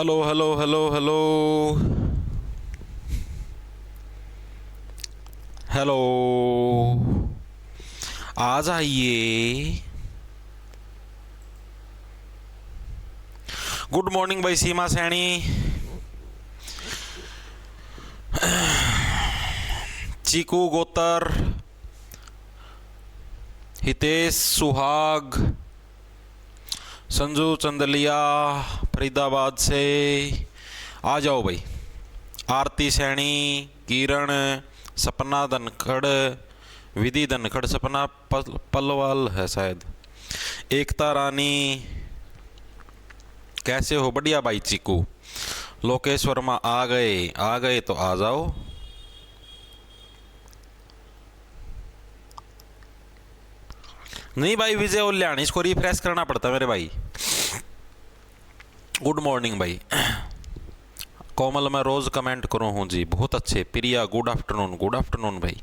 Hello hello hello hello hello, आ जाइए। Good morning भाई सीमा सैनी, चीकू गोतर, हितेश सुहाग, संजू चंदलिया फरीदाबाद से आ जाओ भाई। आरती सैनी, किरण, सपना धनखड़, विधि धनखड़, सपना पलवाल है शायद, एकता रानी, कैसे हो? बढ़िया भाई चीकू। लोकेश वर्मा आ गए तो आ जाओ। नहीं भाई विजय उल्याणी, इसको रिफ्रेश करना पड़ता है मेरे भाई। गुड मॉर्निंग भाई। कोमल मैं रोज कमेंट करूं हूं जी, बहुत अच्छे। प्रिया गुड आफ्टरनून भाई।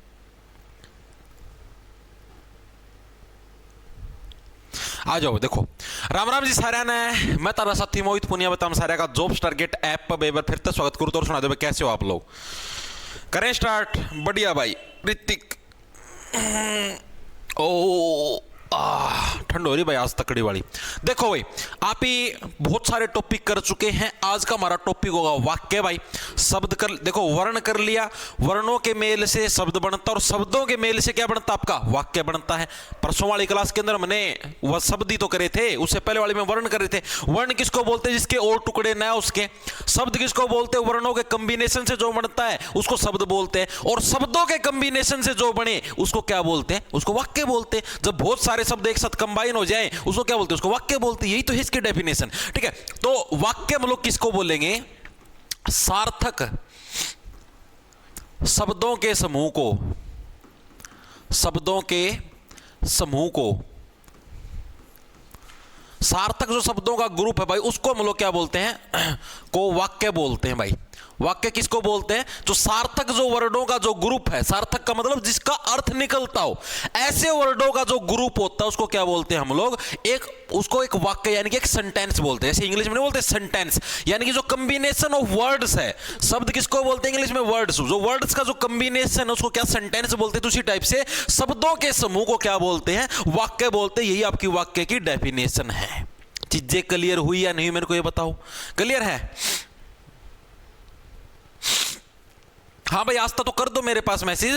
आ जाओ देखो। राम राम जी सारे ने, मैं तारा साथी मोहित पुनिया बताऊं सारे का जॉब्स टारगेट ऐप पर बेबर फिर तो स्वागत करूं। तो सुना दो कैसे हो आप लोग? करें स्टार्ट। बढ़िया भाई ऋतिक। ओ ठंड हो रही भाई आज तकड़ी वाली। देखो भाई आप ही बहुत सारे टॉपिक कर चुके हैं। आज का हमारा टॉपिक होगा वाक्य भाई। शब्द कर देखो, वर्ण कर लिया, वर्णों के मेल से शब्द बनता और शब्दों के मेल से क्या बनता? आपका वाक्य बनता है। परसों वाली क्लास के अंदर मैंने वह शब्द ही तो करे थे, उससे पहले वाले में वर्ण करे थे। वर्ण किसको बोलते हैं? जिसके और टुकड़े ना उसके। शब्द किसको बोलते हैं? वर्णों के कॉम्बिनेशन से जो बनता है उसको शब्द बोलते हैं, और शब्दों के कॉम्बिनेशन से जो बने उसको क्या बोलते हैं? उसको वाक्य बोलते हैं। जब बहुत सारे शब्द एक साथ कंबाइन हो जाए उसको क्या बोलते हैं? उसको वाक्य बोलते हैं। यही तो है इसकी डेफिनेशन। ठीक है, तो वाक्य हम लोग किसको बोलेंगे? सार्थक शब्दों के समूह को, शब्दों के समूह को, सार्थक जो शब्दों का ग्रुप है भाई उसको हम लोग क्या बोलते हैं? को वाक्य बोलते हैं भाई। वाक्य किसको बोलते हैं? जो सार्थक जो वर्डों का जो ग्रुप है, सार्थक का मतलब जिसका अर्थ निकलता हो, ऐसे वर्डों का जो ग्रुप होता है उसको क्या बोलते हैं हम लोग? उसको एक वाक्य यानी कि एक सेंटेंस बोलते हैं। जैसे इंग्लिश में नहीं बोलते सेंटेंस, यानी कि जो कॉम्बिनेशन ऑफ वर्ड्स है। शब्द किसको बोलते हैं इंग्लिश में? वर्ड्स। जो वर्ड्स का जो कॉम्बिनेशन है उसको क्या सेंटेंस बोलते हैं। तो उसी टाइप से शब्दों के समूह को क्या बोलते हैं? वाक्य बोलते हैं। यही आपकी वाक्य की डेफिनेशन है। चीजें क्लियर हुई या नहीं मेरे को ये बताओ? क्लियर है? हाँ भाई आस्था तो कर दो मेरे पास मैसेज।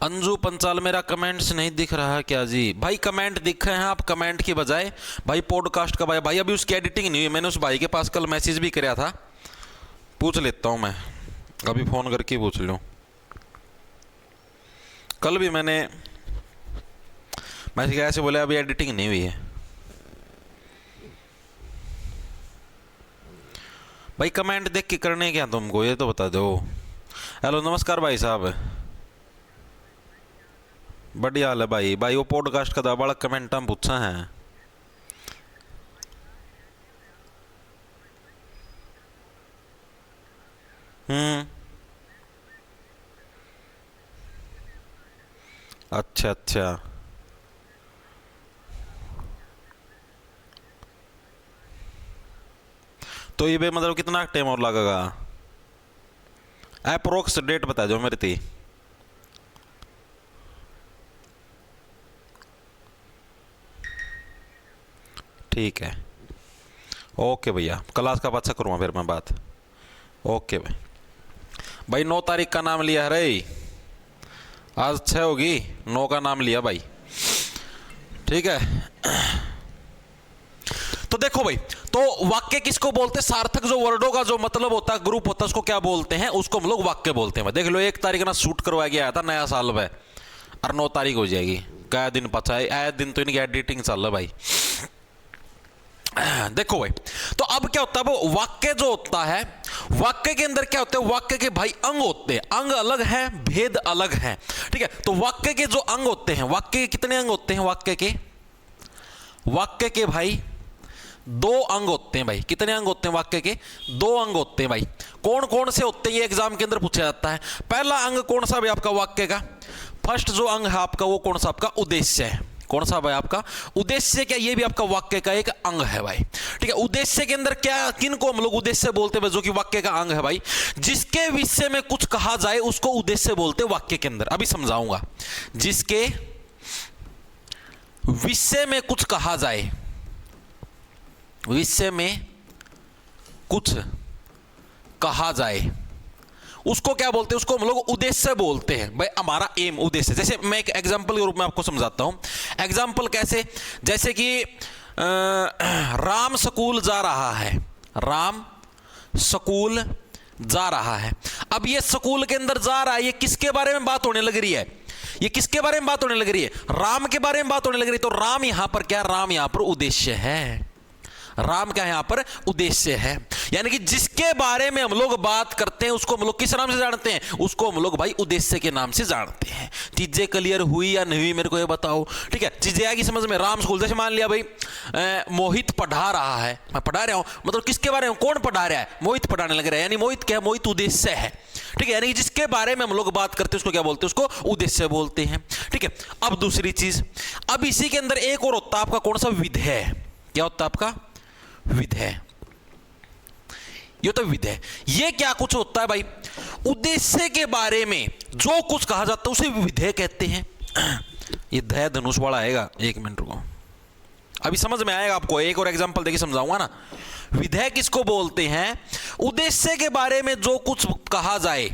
अंजू पंचाल मेरा कमेंट्स नहीं दिख रहा है क्या जी? भाई कमेंट दिख रहे हैं, आप कमेंट की बजाय भाई पॉडकास्ट का भाई अभी उसकी एडिटिंग नहीं हुई। मैंने उस भाई के पास कल मैसेज भी कराया था, पूछ लेता हूं मैं, अभी फोन करके पूछ लूं। कल भी मैंने मैसेज ऐसे बोले अभी एडिटिंग नहीं हुई है। भाई कमेंट देख के करने क्या तुमको ये तो बता दो। हेलो नमस्कार भाई साहब, बढ़िया हाल है भाई। भाई वो पॉडकास्ट का बड़ा कमेंट हम पूछा है। अच्छा अच्छा, तो ये भी मतलब कितना टाइम और लगेगा? अप्रोक्स डेट बता दो मेरे थी। ठीक है, ओके भैया, क्लास का अच्छा करूँगा फिर मैं बात। ओके भाई। भाई 9 तारीख का नाम लिया है रे, आज 6 होगी, 9 का नाम लिया भाई। ठीक है, तो देखो भाई, तो वाक्य किसको बोलते हैं? सार्थक जो वर्डों का जो मतलब होता है, ग्रुप होता है, उसको क्या बोलते हैं? उसको हम लोग वाक्य बोलते हैं। देख लो 1 तारीख ना शूट करवाया गया था नया साल में, और 9 तारीख हो जाएगी। क्या दिन पचा है? आए दिन तो इनकी एडिटिंग चल रहा है भाई। देखो भाई, तो अब क्या होता है? वो वाक्य जो होता है, वाक्य के अंदर क्या होता है? वाक्य के भाई अंग होते हैं। अंग अलग है, भेद अलग है। ठीक है, तो वाक्य के जो अंग होते हैं, वाक्य के कितने अंग होते हैं? वाक्य के भाई 2 अंग होते हैं भाई। कितने अंग होते हैं वाक्य के? 2 अंग होते हैं भाई। कौन कौन से होते हैं ये एग्जाम के अंदर पूछा जाता है। पहला अंग कौन सा भाई आपका वाक्य का? फर्स्ट जो अंग है आपका वो कौन सा? आपका उद्देश्य है। कौन सा भाई आपका उद्देश्य क्या, ये भी आपका वाक्य का एक अंग है भाई। ठीक है, उद्देश्य के अंदर क्या, किन को हम लोग उद्देश्य बोलते हैं जो कि वाक्य का अंग है भाई। जिसके विषय में कुछ कहा जाए उसको उद्देश्य बोलते हैं वाक्य के अंदर। अभी समझाऊंगा। जिसके विषय में कुछ कहा जाए, विषय में कुछ कहा जाए उसको क्या बोलते हैं, उसको हम लोग उद्देश्य बोलते हैं भाई। हमारा एम उद्देश्य। जैसे मैं एक एग्जांपल के रूप में आपको समझाता हूं। एग्जांपल कैसे, जैसे कि राम स्कूल जा रहा है, राम स्कूल जा रहा है। अब ये स्कूल के अंदर जा रहा है, ये किसके बारे में बात होने लग रही है, ये किसके बारे में बात होने लग रही है, राम के बारे में बात होने लग रही है। तो राम यहां पर क्या, राम यहां पर उद्देश्य है। राम क्या यहां पर उद्देश्य है। यानी कि जिसके बारे में हम लोग बात करते हैं उसको हम लोग किस नाम से जानते हैं, उसको हम लोग भाई उद्देश्य के नाम से जानते हैं। चीजें क्लियर हुई या नहीं हुई मेरे को ये बताओ। ठीक है, चीजें आएगी समझ में। राम स्कूल, जैसे मान लिया भाई मोहित पढ़ा रहा है, मैं पढ़ा रहा हूं, मतलब किसके बारे में, कौन पढ़ा रहा है, मोहित पढ़ाने लग रहा है। यानी मोहित क्या है, मोहित उद्देश्य है। ठीक है, यानी जिसके बारे में हम लोग बात करते हैं उसको क्या बोलते हैं, उसको उद्देश्य बोलते हैं। ठीक है, अब दूसरी चीज, अब इसी के अंदर एक और होता है आपका कौन सा, विधेय। क्या होता है आपका, विधेय। ये तो विधेय, ये क्या कुछ होता है भाई, उद्देश्य के बारे में जो कुछ कहा जाता है उसे विधेय कहते हैं। ये धय धनुष वाला आएगा, एक मिनट रुको, अभी समझ में आएगा आपको। एक और एग्जांपल देके समझाऊंगा ना। विधेय किसको बोलते हैं, उद्देश्य के बारे में जो कुछ कहा जाए,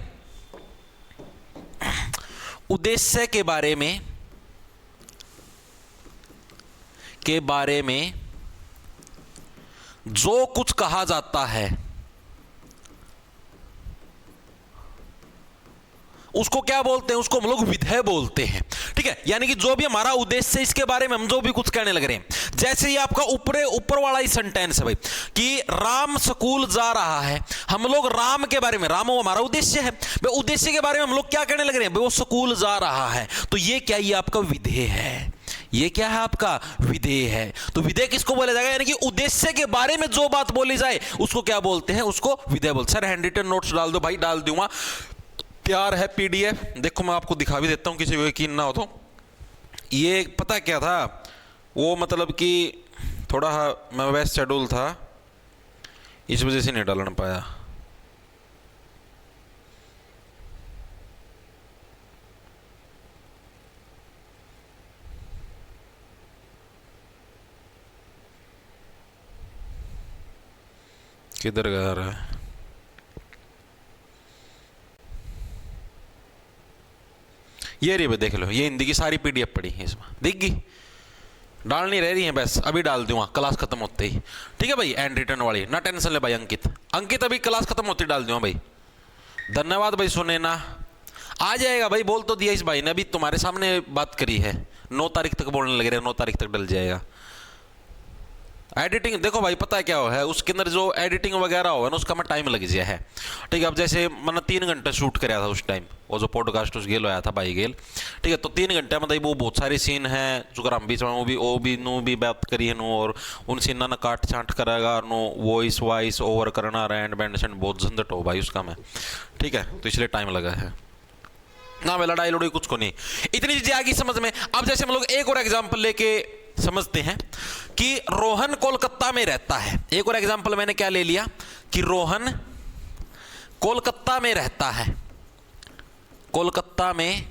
उद्देश्य के बारे में जो कुछ कहा जाता है उसको क्या बोलते हैं, उसको हम लोग विधेय बोलते हैं। ठीक है, यानी कि जो भी हमारा उद्देश्य है इसके बारे में हम जो भी कुछ कहने लग रहे हैं। जैसे ये आपका ऊपर वाला ही सेंटेंस है भाई कि राम स्कूल जा रहा है। हम लोग राम के बारे में, राम वो हमारा उद्देश्य है भाई, उद्देश्य के बारे में हम लोग क्या कहने लग रहे हैं भाई, वो स्कूल जा रहा है। तो ये क्या, ये आपका विधेय है। ये क्या है, आपका विधेय है। तो विधेय किसको बोला जाएगा, यानी कि उद्देश्य के बारे में जो बात बोली जाए उसको क्या बोलते हैं, उसको विधेय बोलते हैं। सर हैंड रिटन नोट्स डाल दो भाई, डाल दूंगा, तैयार है पीडीएफ। देखो मैं आपको दिखा भी देता हूं, किसी को यकीन ना हो तो। ये पता क्या था, वो मतलब कि थोड़ा मैं वैसे शेड्यूल था, इस वजह से नहीं डालना पाया। किधर जा रहा है, ये रही, देख लो, ये हिंदी की सारी पीडीएफ पड़ी है, इसमें दिख गई, डाल नहीं रह रही है, बस अभी डाल दूंगा क्लास खत्म होते ही। ठीक है भाई, एंड रिटर्न वाली ना टेंशन ले भाई। अंकित अभी क्लास खत्म होती डाल दूंगा भाई। धन्यवाद भाई सुने ना, आ जाएगा भाई, बोल तो दिया इस भाई ने, अभी तुम्हारे सामने बात करी है। 9 तारीख तक बोलने लगे रहे, 9 तारीख तक डल जाएगा। एडिटिंग देखो भाई, पता है क्या है, उसके अंदर जो एडिटिंग वगैरह होगा ना उसका मैं टाइम लग गया है। ठीक है, अब जैसे मैंने 3 घंटे शूट कराया था उस टाइम, वो जो पॉडकास्ट उस गेल आया था भाई गेल। ठीक है, तो 3 घंटे मतलब वो बहुत सारे सीन हैं जो हम बीच में वो भी बात करी है नो, और उन सीना ना काट छांट करेगा नो, वॉइस ओवर करना, रैंड बैंड बहुत झंझट हो भाई उसका मैं। ठीक है, तो इसलिए टाइम लगा है ना, मैं लड़ाई लड़ाई कुछ को नहीं, इतनी चीजें आ गई समझ में। अब जैसे हम लोग एक और एग्जाम्पल लेके समझते हैं कि रोहन कोलकाता में रहता है। एक और एग्जांपल मैंने क्या ले लिया कि रोहन कोलकाता में रहता है, कोलकाता में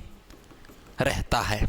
रहता है।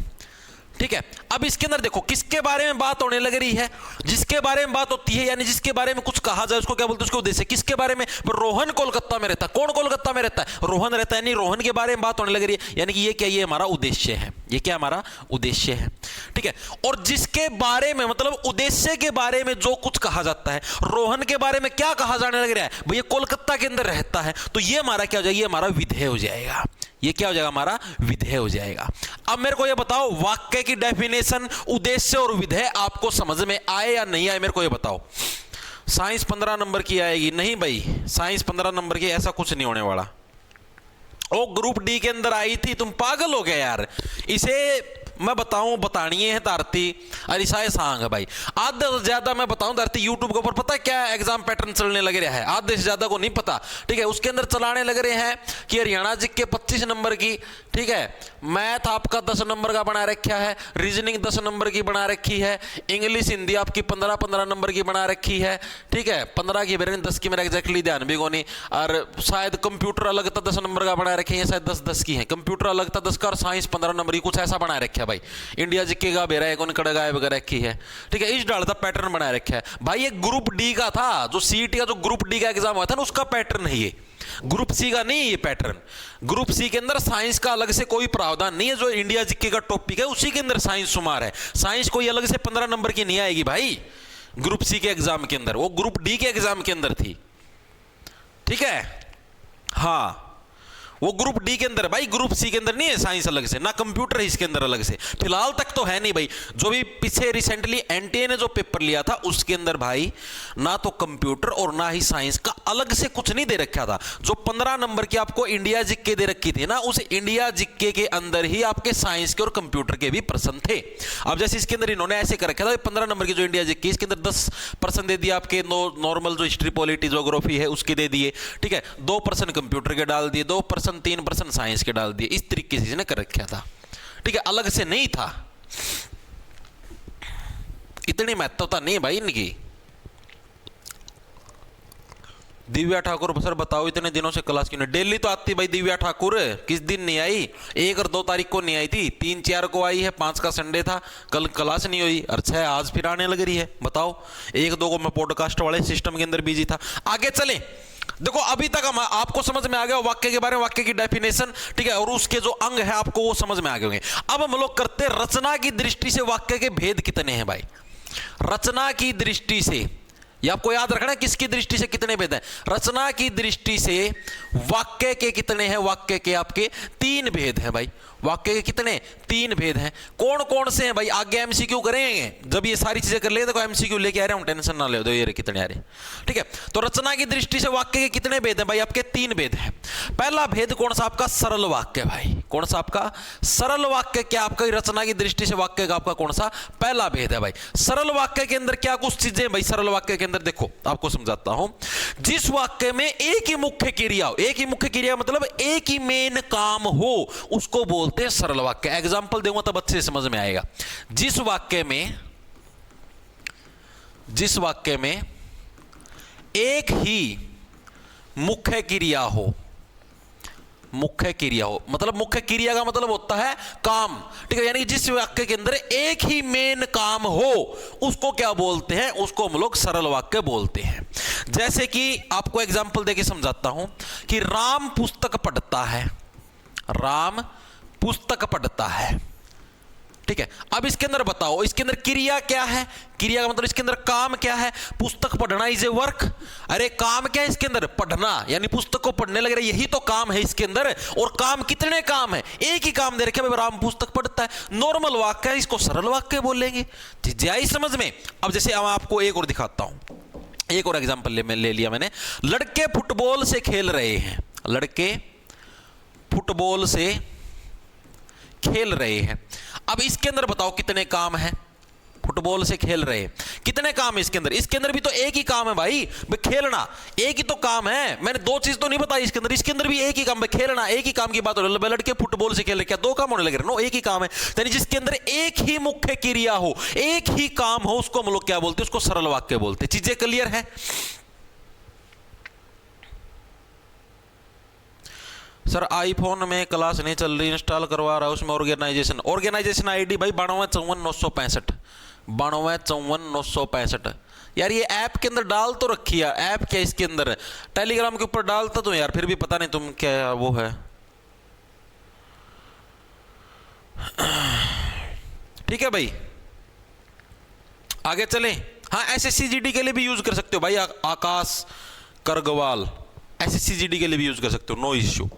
ठीक है, अब इसके अंदर देखो किसके बारे में बात होने लग रही है, जिसके बारे में बात होती है, यानी जिसके बारे में कुछ कहा जाए उसको क्या बोलते हैं, उसको उद्देश्य। किसके बारे में, रोहन कोलकाता में रहता है। कौन कोलकाता में रहता है, रोहन रहता है, यानी रोहन के बारे में बात होने लग रही है, यानी कि ये क्या, ये हमारा उद्देश्य है। ये क्या हमारा उद्देश्य है। ठीक है, और जिसके बारे में मतलब उद्देश्य के बारे में जो कुछ कहा जाता है, रोहन के बारे में क्या कहा जाने लग रहा है, भैया कोलकाता के अंदर रहता है, तो ये हमारा क्या हो जाएगा, ये हमारा विधेय हो जाएगा। ये क्या हो जाएगा, हमारा विधेय हो जाएगा। अब मेरे को ये बताओ, वाक्य की डेफिनेशन उद्देश्य और विधेय आपको समझ में आए या नहीं आए, मेरे को ये बताओ। साइंस 15 नंबर की आएगी? नहीं भाई, साइंस 15 नंबर की ऐसा कुछ नहीं होने वाला। वो ग्रुप डी के अंदर आई थी, तुम पागल हो गए यार। इसे मैं बताऊं बतानी है धरती अरिसाए सांग है भाई। आधे से ज्यादा मैं बताऊं धरती यूट्यूब के ऊपर पता है क्या एग्जाम पैटर्न चलने लग रहा है, आधे से ज्यादा को नहीं पता। ठीक है, उसके अंदर चलाने लग रहे हैं कि हरियाणा जी के 25 नंबर की, ठीक है, मैथ आपका 10 नंबर का बना रखा है, रीजनिंग 10 नंबर की बना रखी है, इंग्लिश हिंदी आपकी 15-15 नंबर की बना रखी है। ठीक है, 15 की बेरे 10 की मेरा एग्जैक्टली ध्यान भी को नहीं। और शायद कंप्यूटर अलग था 10 नंबर का बना रखे हैं, शायद 10-10 की है, कंप्यूटर अलग था 10 का और साइंस 15 नंबर की, कुछ ऐसा बना रखा है भाई। इंडिया जीके का बेरा कौन कड़गाए वगैरह रखी है। ठीक है, इस डाल का पैटर्न बना रखा है भाई। ये ग्रुप डी का था, जो सीईटी का जो ग्रुप डी का एग्जाम हुआ था ना, उसका पैटर्न है ये, ग्रुप सी का नहीं। ये पैटर्न ग्रुप सी के अंदर साइंस का अलग से कोई प्रावधान नहीं है, जो इंडिया जीके का टॉपिक है उसी के अंदर साइंस शुमार है। साइंस कोई अलग से 15 नंबर की नहीं आएगी भाई ग्रुप सी के एग्जाम के अंदर, वो ग्रुप डी के एग्जाम के अंदर थी। ठीक है, हाँ वो ग्रुप डी के अंदर भाई, ग्रुप सी के अंदर नहीं है साइंस अलग से, ना कंप्यूटर है इसके अंदर अलग से, फिलहाल तक तो है नहीं भाई। जो भी पीछे रिसेंटली एनटीए ने जो पेपर लिया था उसके अंदर भाई ना तो कंप्यूटर और ना ही साइंस का अलग से कुछ नहीं दे रखा था। जो 15 नंबर की आपको इंडिया जीके दे रखी थी ना, उस इंडिया जीके के अंदर ही आपके साइंस के और कंप्यूटर के भी प्रश्न थे। अब जैसे इसके अंदर इन्होंने ऐसे कर रखा था 15 नंबर की जो इंडिया जीके, इसके अंदर 10 प्रश्न दे दिए आपके नॉर्मल जो हिस्ट्री पॉलिटी ज्योग्राफी है उसके दे दिए। ठीक है, 2 प्रश्न कंप्यूटर के डाल दिए, 2 प्रश्न 3% साइंस के डाल दिए, इस तरीके से इसने कर रखा था। ठीक है, अलग से नहीं था, इतनी महत्वता नहीं भाई इनकी। दिव्या ठाकुर सर बताओ इतने दिनों से क्लास क्यों नहीं? डेली तो आती भाई दिव्या ठाकुर, किस दिन नहीं आई? 1 और 2 तारीख को नहीं आई थी, 3-4 को आई है, 5 का संडे था, कल क्लास नहीं हुई, अच्छा आज फिर आने लग रही है। बताओ, 1-2 को मैं पॉडकास्ट वाले सिस्टम के अंदर बिजी था। आगे चले, देखो अभी तक हम आपको समझ में आ गया वाक्य के बारे में, वाक्य की डेफिनेशन, ठीक है, और उसके जो अंग है आपको वो समझ में आ गए होंगे। अब हम लोग करते हैं रचना की दृष्टि से वाक्य के भेद कितने हैं भाई। रचना की दृष्टि से, ये आपको याद रखना है किसकी दृष्टि से कितने भेद हैं। रचना की दृष्टि से वाक्य के कितने हैं? वाक्य के आपके 3 भेद हैं भाई। वाक्य के कितने? 3 भेद हैं। कौन कौन से हैं भाई? आगे एमसीक्यू करेंगे, जब ये सारी चीजें कर लेंगे तो एमसीक्यू लेके आ रहे हैं, टेंशन ना ले दो, ये कितने आ रहे। ठीक है, तो रचना की दृष्टि से वाक्य के कितने भेद हैं भाई? आपके 3 भेद हैं। पहला भेद कौन सा? आपका सरल वाक्य भाई। कौन सा आपका? सरल वाक्य। क्या आपका रचना की दृष्टि से वाक्य का आपका कौन सा? पहला भेद है भाई। सरल वाक्य के अंदर क्या कुछ चीजें भाई? सरल वाक्य के अंदर देखो आपको समझाता हूं। जिस वाक्य में एक ही मुख्य क्रिया हो, एक ही मुख्य क्रिया मतलब एक ही मेन काम हो, उसको बोलते हैं सरल वाक्य। एग्जांपल दूंगा तब अच्छे समझ में आएगा। जिस वाक्य में एक ही मुख्य क्रिया हो, मुख्य क्रिया हो मतलब मुख्य क्रिया का मतलब होता है काम। ठीक है, यानी जिस वाक्य के अंदर एक ही मेन काम हो उसको क्या बोलते हैं? उसको हम लोग सरल वाक्य बोलते हैं। जैसे कि आपको एग्जांपल देके समझाता हूं कि राम पुस्तक पढ़ता है। राम पुस्तक पढ़ता है। ठीक है, अब इसके अंदर बताओ, इसके अंदर क्रिया क्या है? क्रिया का मतलब इसके अंदर काम क्या है? पुस्तक पढ़ना इज ए वर्क। अरे काम क्या है इसके अंदर? पढ़ना, यानी पुस्तक को पढ़ने लग रहा है, यही तो काम है इसके अंदर। और काम कितने काम है? एक ही काम दे रखे भाई, राम पुस्तक पढ़ता है। नॉर्मल वाक्य है, इसको सरल वाक्य बोलेंगे। जाए समझ में। अब जैसे मैं आपको एक और दिखाता हूं, एक और एग्जाम्पल ले लिया मैंने। लड़के फुटबॉल से खेल रहे हैं। लड़के फुटबॉल से खेल रहे हैं। अब इसके अंदर बताओ कितने काम है? फुटबॉल से खेल रहे हैं, कितने काम है इसके अंदर? इसके अंदर भी तो एक ही काम है भाई, खेलना। एक ही तो काम है, मैंने 2 चीज तो नहीं बताई इसके अंदर। इसके अंदर भी एक ही काम है, खेलना। एक ही काम की बात हो रही है, लड़के फुटबॉल से खेल रहे, क्या 2 काम होने लग रहे? नो, एक ही काम है। यानी जिसके अंदर एक ही मुख्य क्रिया हो, एक ही काम हो, उसको हम लोग क्या बोलते हैं? उसको सरल वाक्य बोलते हैं। चीजें क्लियर है? सर आईफोन में क्लास नहीं चल रही, इंस्टॉल करवा रहा है, उसमें ऑर्गेनाइजेशन आईडी भाई 9254 9254 यार ये ऐप के अंदर डाल तो रखी है। ऐप क्या इसके अंदर? टेलीग्राम के ऊपर डालता तो यार, फिर भी पता नहीं तुम क्या वो है। ठीक है भाई, आगे चले। हाँ, एसएससी के लिए भी यूज कर सकते हो भाई। आकाश करगवाल एसएससी के लिए भी यूज कर सकते हो, नो इश्यू।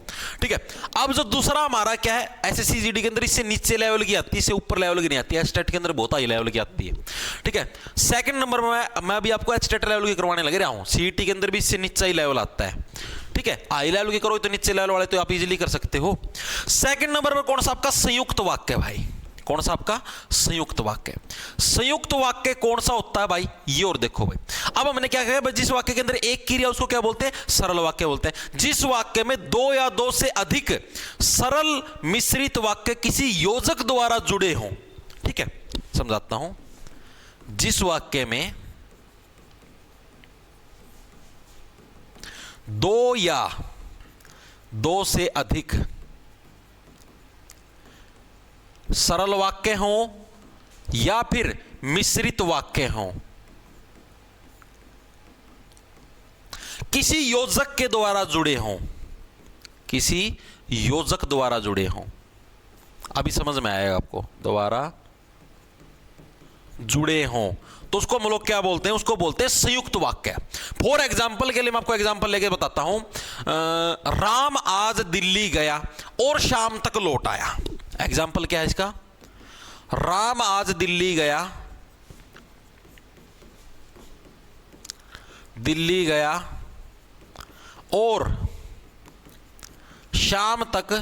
ठीक है, अब जो दूसरा हमारा क्या है एसएससी के अंदर, इससे नीचे लेवल की आती है, इससे ऊपर लेवल की नहीं आती है। एचटेट के अंदर बहुत हाई लेवल की आती है। ठीक है, सेकंड नंबर में मैं अभी आपको एचटेट लेवल की करवाने लग रहा हूं। सीईटी के अंदर भी इससे नीचा ही लेवल आता है। ठीक है, हाई लेवल की करो तो नीचे लेवल वाले तो आप इजीली कर सकते हो। सेकंड नंबर पर कौन सा? आपका संयुक्त वाक्य भाई। कौन सा आपका संयुक्त वाक्य। संयुक्त वाक्य कौन सा होता है भाई, ये और देखो भाई। अब हमने क्या कहा भाई, जिस वाक्य के अंदर एक क्रिया उसको क्या बोलते हैं, सरल वाक्य बोलते हैं। जिस वाक्य में दो या दो से अधिक सरल मिश्रित वाक्य किसी योजक द्वारा जुड़े हों, ठीक है, समझाता हूं। जिस वाक्य में दो या दो से अधिक सरल वाक्य हों या फिर मिश्रित वाक्य हों, किसी योजक के द्वारा जुड़े हों, किसी योजक द्वारा जुड़े हों, अभी समझ में आएगा आपको, द्वारा जुड़े हों, तो उसको हम लोग क्या बोलते हैं, उसको बोलते हैं संयुक्त वाक्य। फॉर एग्जाम्पल के लिए मैं आपको एग्जाम्पल लेके बताता हूं। राम आज दिल्ली गया और शाम तक लौट आया। एग्जाम्पल क्या है इसका, राम आज दिल्ली गया, दिल्ली गया और शाम तक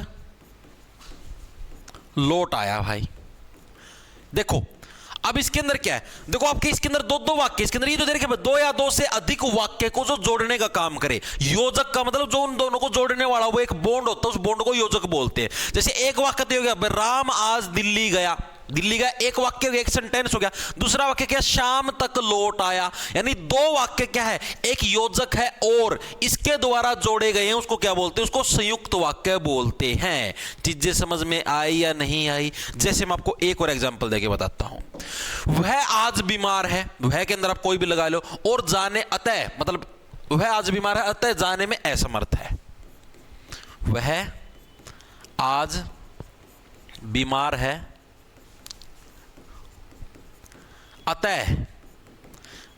लौट आया। भाई देखो अब इसके अंदर क्या है, देखो आपके इसके अंदर दो दो वाक्य, इसके अंदर ये जो दे रखे दो या दो से अधिक वाक्य को जो जोड़ने का काम करे। योजक का मतलब जो उन दोनों को जोड़ने वाला वो एक बॉन्ड होता है, उस बॉन्ड को योजक बोलते हैं। जैसे एक वाक्य तो हो गया राम आज दिल्ली गया, दिल्ली गया एक वाक्य हो गया, एक सेंटेंस हो गया। दूसरा वाक्य क्या, शाम तक लौट आया, यानी दो वाक्य क्या है, एक योजक है और इसके द्वारा जोड़े गए हैं, उसको क्या बोलते हैं, उसको संयुक्त वाक्य बोलते हैं। चीजें समझ में आई या नहीं आई। जैसे मैं आपको एक और एग्जांपल देके बताता हूं। वह आज बीमार है, वह के अंदर आप कोई भी लगा लो, और जाने अतः, मतलब वह आज बीमार है अतः जाने में असमर्थ है। वह आज बीमार है अतः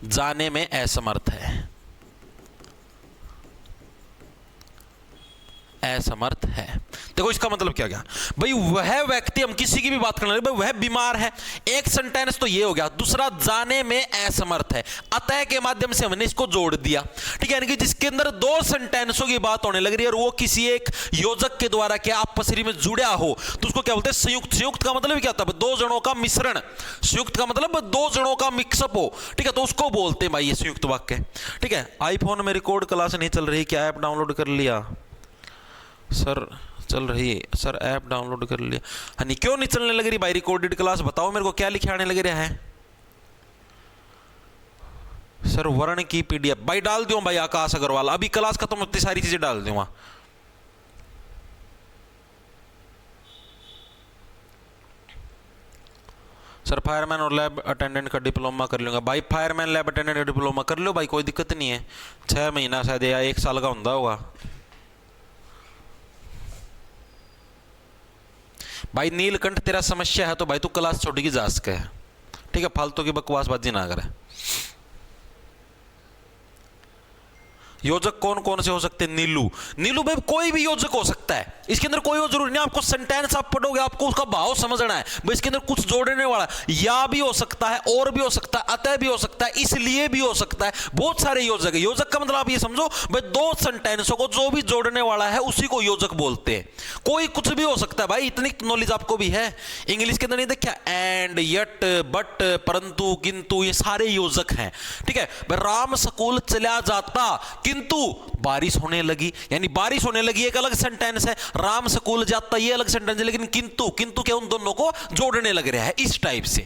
जाने में असमर्थ है, असमर्थ है। देखो इसका मतलब क्या गया भाई, वह व्यक्ति, हम किसी की भी बात करने लगे, वह बीमार है, एक सेंटेंस तो ये हो गया। दूसरा जाने में असमर्थ है, अतः के माध्यम से हमने इसको जोड़ दिया, ठीक है। यानी कि जिसके अंदर दो सेंटेंसों की बात होने लग रही है और वो किसी एक योजक के द्वारा क्या आपसी में जुड़ा हो, तो उसको क्या बोलते हैं, संयुक्त। संयुक्त का मतलब क्या होता है, दो जनों का मिश्रण। संयुक्त का मतलब दो जनों का मिक्सअप हो, ठीक है, तो उसको बोलते हैं भाई ये संयुक्त वाक्य, ठीक है। आईफोन में रिकॉर्ड क्लास नहीं चल रही, क्या ऐप डाउनलोड कर लिया सर? चल रही है सर, ऐप डाउनलोड कर लिया। हनी क्यों नहीं चलने लग रही भाई रिकॉर्डेड क्लास, बताओ मेरे को, क्या लिखे आने लग रहा है सर? वर्ण की पीडीएफ भाई डाल दूं भाई, आकाश अग्रवाल, अभी क्लास खत्म होती सारी चीजें डाल दूंगा। सर फायरमैन और लैब अटेंडेंट का डिप्लोमा कर लूंगा भाई, फायरमैन लैब अटेंडेंट का डिप्लोमा कर लो भाई, कोई दिक्कत नहीं है। 6 महीना शायद या 1 साल का होता होगा भाई। नीलकंठ तेरा समस्या है तो भाई तू क्लास छोड़ के जा सके, ठीक है, फालतू की बकवासबाजी ना करे। योजक कौन कौन से हो सकते हैं? नीलू, नीलू भाई कोई भी योजक हो सकता है, इसके अंदर कोई जरूरी नहीं। आपको सेंटेंस आप पढ़ोगे आपको उसका भाव समझना है भाई, इसके अंदर कुछ जोड़ने वाला, या भी हो सकता है, और भी हो सकता है, अतः भी हो सकता है, इसलिए भी हो सकता है, बहुत सारे योजक है। योजक का मतलब आप ये समझो भाई, दो सेंटेंसों को जो भी जोड़ने वाला है उसी को योजक बोलते हैं। कोई कुछ भी हो सकता है भाई, इतनी नॉलेज आपको भी है। इंग्लिश के अंदर नहीं देखा, एंड, यट, बट, परंतु, किंतु, ये सारे योजक हैं, ठीक है। राम स्कूल चला जाता किंतु बारिश होने लगी, यानी बारिश होने लगी एक अलग सेंटेंस है, राम स्कूल जाता ये अलग सेंटेंस है, लेकिन किंतु, किंतु क्या उन दोनों को जोड़ने लग रहा है, इस टाइप से,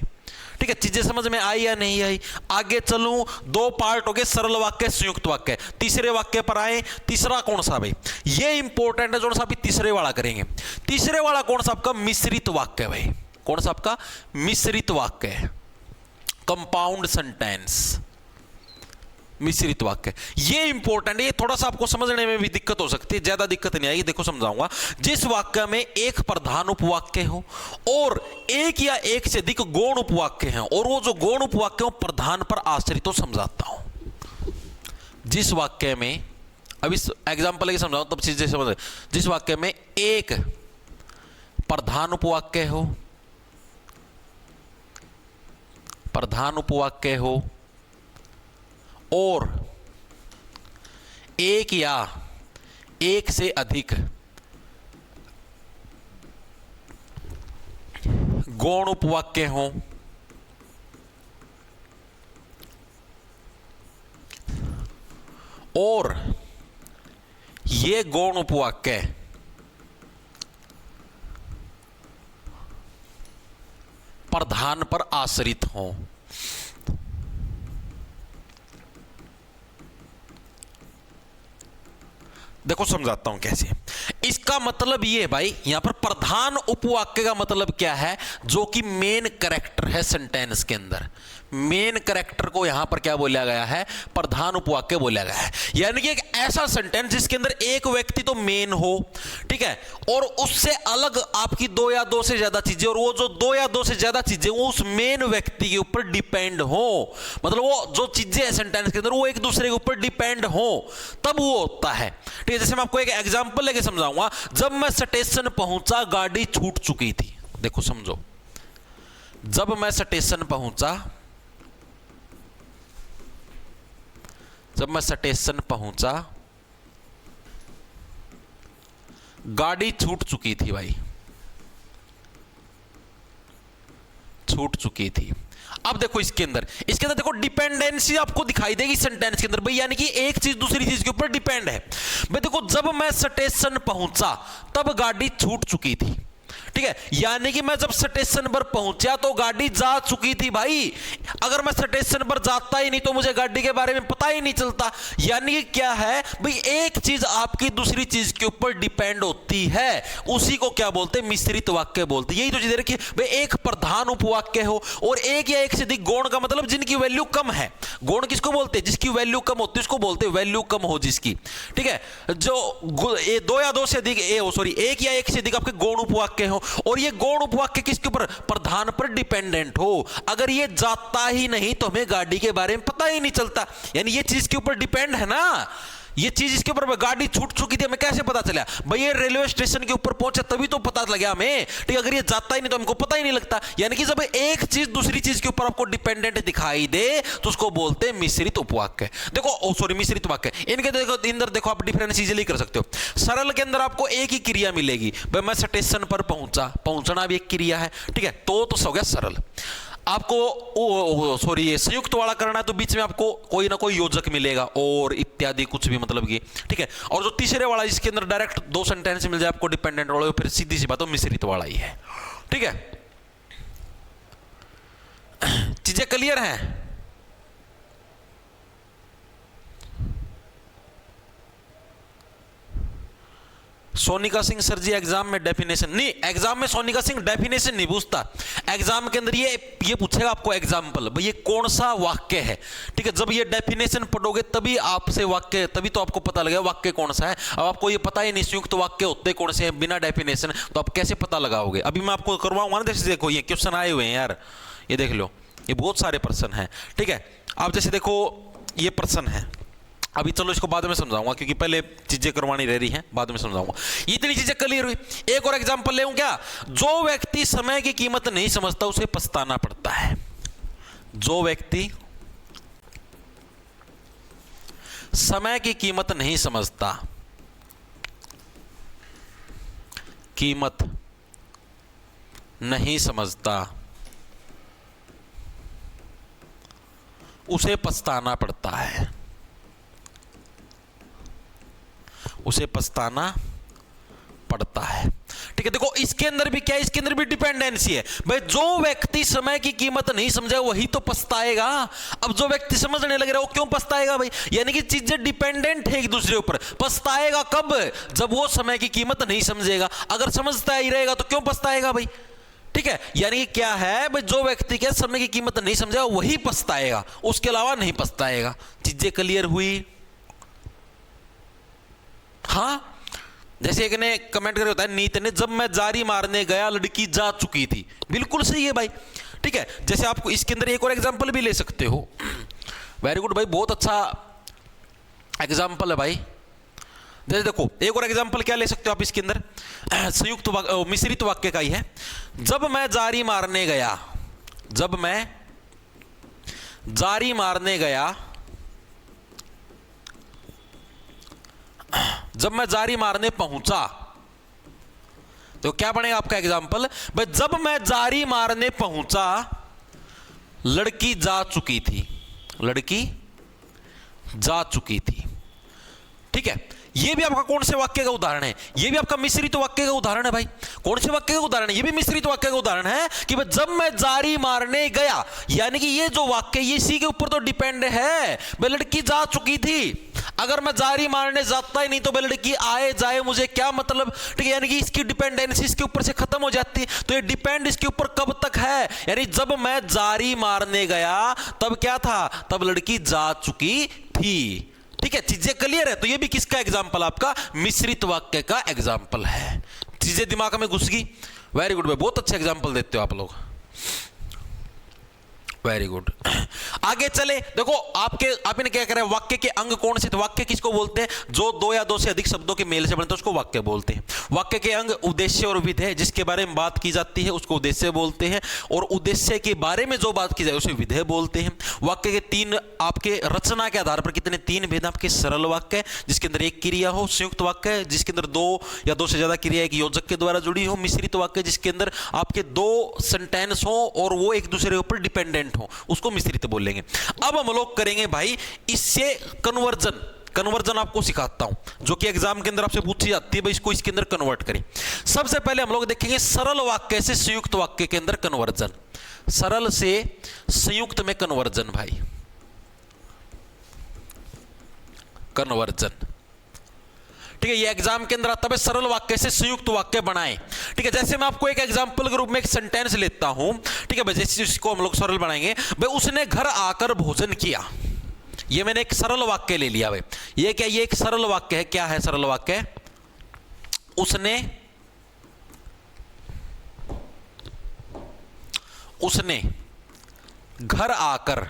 ठीक है। चीजें समझ में आई या नहीं आई? आगे चलूं, दो पार्ट हो गए, सरल वाक्य, संयुक्त वाक्य। तीसरे वाक्य पर आए, तीसरा कौन सा भाई, ये इंपॉर्टेंट है, जो सा भी तीसरे वाला करेंगे। तीसरे वाला कौन सा आपका? मिश्रित वाक्य भाई। कौन सा आपका? मिश्रित वाक्य है, कंपाउंड सेंटेंस, मिश्रित वाक्य। ये इंपॉर्टेंट है, ये थोड़ा सा आपको समझने में भी दिक्कत हो सकती है, ज्यादा दिक्कत नहीं आएगी, देखो समझाऊंगा। जिस वाक्य में एक प्रधान उपवाक्य हो और एक या एक से अधिक गौण उपवाक्य हैं, और वो जो गौण उपवाक्य हो प्रधान पर आश्रित हो, समझाता हूं। जिस वाक्य में, अब इस एग्जाम्पल लेके समझाऊं तब चीजें समझ। जिस वाक्य में एक प्रधान उपवाक्य हो, प्रधान उपवाक्य हो और एक या एक से अधिक गौण उपवाक्य हो, और ये गौण उपवाक्य प्रधान पर आश्रित हो। देखो समझाता हूं कैसे। इसका मतलब ये है भाई, यहां पर प्रधान उपवाक्य का मतलब क्या है, जो कि मेन कैरेक्टर है सेंटेंस के अंदर। मेन कैरेक्टर को यहां पर क्या बोला गया है, प्रधान उपवाक्य बोला गया है। यानी कि एक ऐसा सेंटेंस जिसके अंदर एक व्यक्ति तो मेन हो, ठीक है, और उससे अलग आपकी दो या दो से ज्यादा चीजें, और वो जो दो या दो से ज्यादा चीजें वो उस मेन व्यक्ति के ऊपर डिपेंड हो। मतलब वो जो चीजें हैं सेंटेंस के अंदर वो एक दूसरे के ऊपर डिपेंड हो, तब वो होता है। ठीक है, जैसे मैं आपको एक एग्जांपल लेके समझाऊंगा। जब मैं स्टेशन पहुंचा गाड़ी छूट चुकी थी। देखो समझो, जब मैं स्टेशन पहुंचा, जब मैं स्टेशन पहुंचा गाड़ी छूट चुकी थी भाई, छूट चुकी थी। अब देखो इसके अंदर देखो डिपेंडेंसी आपको दिखाई देगी सेंटेंस के अंदर भाई, यानी कि एक चीज दूसरी चीज के ऊपर डिपेंड है भाई। देखो जब मैं स्टेशन पहुंचा तब गाड़ी छूट चुकी थी, ठीक है, यानी कि मैं जब स्टेशन पर पहुंचा तो गाड़ी जा चुकी थी भाई। अगर मैं स्टेशन पर जाता ही नहीं तो मुझे गाड़ी के बारे में पता ही नहीं चलता। यानी कि क्या है भाई, एक चीज आपकी दूसरी चीज के ऊपर डिपेंड होती है, उसी को क्या बोलते हैं, मिश्रित वाक्य बोलते हैं। यही तो चीज है कि भाई एक प्रधान उपवाक्य हो और एक या एक से अधिक गौण का मतलब जिनकी वैल्यू कम है। गौण किसको बोलते हैं, जिसकी वैल्यू कम होती है उसको बोलते हैं वैल्यू कम हो जिसकी, ठीक है। जो दो या दो से अधिक एक या एक से अधिक आपके गौण उपवाक्य हो, और ये गौण उपवाक्य किसके ऊपर, प्रधान पर डिपेंडेंट हो। अगर ये जाता ही नहीं तो हमें गाड़ी के बारे में पता ही नहीं चलता, यानी ये चीज के ऊपर डिपेंड है ना। ये चीज इसके ऊपर, गाड़ी छूट चुकी थी हमें कैसे पता चला भाई, ये रेलवे स्टेशन के ऊपर पहुंचा तभी तो पता लगा हमें, ठीक। अगर ये जाता ही नहीं तो हमको पता ही नहीं लगता। यानी कि जब एक चीज दूसरी चीज के ऊपर आपको डिपेंडेंट दिखाई दे तो उसको बोलते हैं मिश्रित उपवाक्य। देखो मिश्रित वाक्य। इनके अंदर देखो आप डिफरेंस इजीली कर सकते हो। सरल के अंदर आपको एक ही क्रिया मिलेगी भाई, मैं स्टेशन पर पहुंचा, पहुंचना भी एक क्रिया है, ठीक है, तो हो गया सरल। आपको ये संयुक्त वाला करना है तो बीच में आपको कोई ना कोई योजक मिलेगा और इत्यादि कुछ भी, मतलब कि ठीक है। और जो तीसरे वाला जिसके अंदर डायरेक्ट दो सेंटेंस मिल जाए आपको डिपेंडेंट वाला, फिर सीधी सी बात हो मिश्रित वाला ही है, ठीक है। चीजें क्लियर हैं? सोनिका सिंह सर जी एग्जाम में डेफिनेशन नहीं, एग्जाम में सोनिका सिंह डेफिनेशन नहीं पूछता। एग्जाम के अंदर ये पूछेगा आपको एग्जाम्पल, भाई ये कौन सा वाक्य है, ठीक है। जब ये डेफिनेशन पढ़ोगे तभी आपसे वाक्य, तभी तो आपको पता लगेगा वाक्य कौन सा है। अब आपको ये पता ही नहीं संयुक्त वाक्य होते कौन से हैं बिना डेफिनेशन, तो आप कैसे पता लगाओगे। अभी मैं आपको करवाऊंगा ना, जैसे देखो ये क्वेश्चन आए हुए हैं यार, ये देख लो, ये बहुत सारे प्रश्न हैं, ठीक है। आप जैसे देखो ये प्रश्न है, अभी चलो इसको बाद में समझाऊंगा क्योंकि पहले चीजें करवानी रह रही हैं, बाद में समझाऊंगा। इतनी चीजें क्लियर हुई। एक और एग्जांपल लेऊं क्या, जो व्यक्ति समय की कीमत नहीं समझता उसे पछताना पड़ता है। जो व्यक्ति समय की कीमत नहीं समझता, कीमत नहीं समझता, उसे पछताना पड़ता है, उसे पछताना पड़ता है, ठीक है। देखो इसके अंदर भी क्या है, इसके अंदर भी डिपेंडेंसी है भाई। जो व्यक्ति समय की कीमत नहीं समझेगा वही तो पछताएगा। अब जो व्यक्ति समझने लग रहा है वो क्यों पछताएगा भाई, यानी कि चीजें डिपेंडेंट है एक दूसरे ऊपर। पछताएगा कब, जब वो समय की कीमत नहीं समझेगा। अगर समझता ही रहेगा तो क्यों पछताएगा भाई, ठीक है। यानी कि क्या है भाई, जो व्यक्ति के समय की कीमत नहीं समझेगा वही पछताएगा, उसके अलावा नहीं पछताएगा। चीजें क्लियर हुई? हाँ, जैसे एक ने कमेंट करके होता है, नीत ने जब मैं जारी मारने गया लड़की जा चुकी थी। बिल्कुल सही है भाई, ठीक है। जैसे आपको इसके अंदर एक और एग्जांपल भी ले सकते हो। वेरी गुड भाई, बहुत अच्छा एग्जांपल है भाई। जैसे देखो एक और एग्जांपल क्या ले सकते हो आप इसके अंदर, संयुक्त मिश्रित वाक्य का ही है। जब मैं जारी मारने गया, जब मैं जारी मारने गया, जब मैं जारी मारने पहुंचा तो क्या बनेगा आपका एग्जाम्पल, भाई जब मैं जारी मारने पहुंचा लड़की जा चुकी थी, लड़की जा चुकी थी। ठीक है, ये भी आपका कौन से वाक्य का उदाहरण है, ये भी आपका मिश्रित वाक्य का उदाहरण है भाई। कौन से वाक्य का उदाहरण है, ये भी मिश्रित वाक्य का उदाहरण है कि भाई जब मैं जारी मारने गया, यानी कि ये जो वाक्य ये इसी के ऊपर तो डिपेंड है, भाई लड़की जा चुकी थी। अगर मैं जारी मारने जाता ही नहीं तो भाई लड़की आए जाए मुझे क्या मतलब, ठीक है, यानी कि इसकी डिपेंडेंसी इसके ऊपर से खत्म हो जाती। तो ये डिपेंड इसके ऊपर कब तक है, यानी जब मैं जारी मारने गया तब क्या था, तब लड़की जा चुकी थी। ठीक है, चीजें क्लियर है। तो ये भी किसका एग्जाम्पल, आपका मिश्रित वाक्य का एग्जाम्पल है। चीजें दिमाग में घुस गई, वेरी गुड भाई, बहुत अच्छा एग्जाम्पल देते हो आप लोग, वेरी गुड। आगे चले, देखो आपने क्या करा, वाक्य के अंग कौन से थे, वाक्य किसको बोलते हैं, जो दो या दो से अधिक शब्दों के मेल से बनते हैं उसको वाक्य बोलते हैं। वाक्य के अंग उद्देश्य और विधेय, जिसके बारे में बात की जाती है उसको उद्देश्य बोलते हैं, और उद्देश्य के बारे में जो बात की जाए उसे विधेय बोलते हैं। वाक्य के तीन आपके रचना के आधार पर कितने, तीन भेद आपके, सरल वाक्य जिसके अंदर एक क्रिया हो, संयुक्त वाक्य जिसके अंदर दो या दो से ज्यादा क्रिया एक योजक के द्वारा जुड़ी हो, मिश्रित वाक्य जिसके अंदर आपके दो सेंटेंस हो और वो एक दूसरे के ऊपर डिपेंडेंट हो, उसको मिश्रित बोलेंगे। अब हम लोग करेंगे भाई इससे कन्वर्जन आपको सिखाता हूं, जो कि एग्जाम के अंदर आपसे पूछी जाती है, भाई इसको इसके अंदर कन्वर्ट करें। सबसे पहले हम लोग देखेंगे सरल वाक्य से संयुक्त वाक्य के अंदर कन्वर्जन, सरल से संयुक्त में कन्वर्जन भाई, कन्वर्जन। ठीक है, ये एग्जाम के अंदर आता है, सरल वाक्य से संयुक्त वाक्य बनाएं। ठीक है, जैसे मैं आपको एक एग्जांपल के रूप में एक सेंटेंस लेता हूं, ठीक है भाई, जैसे इसको हम लोग सरल बनाएंगे, भाई उसने घर आकर भोजन किया। ये मैंने एक सरल वाक्य ले लिया भाई, ये क्या, ये एक सरल वाक्य है। क्या है सरल वाक्य, उसने घर आकर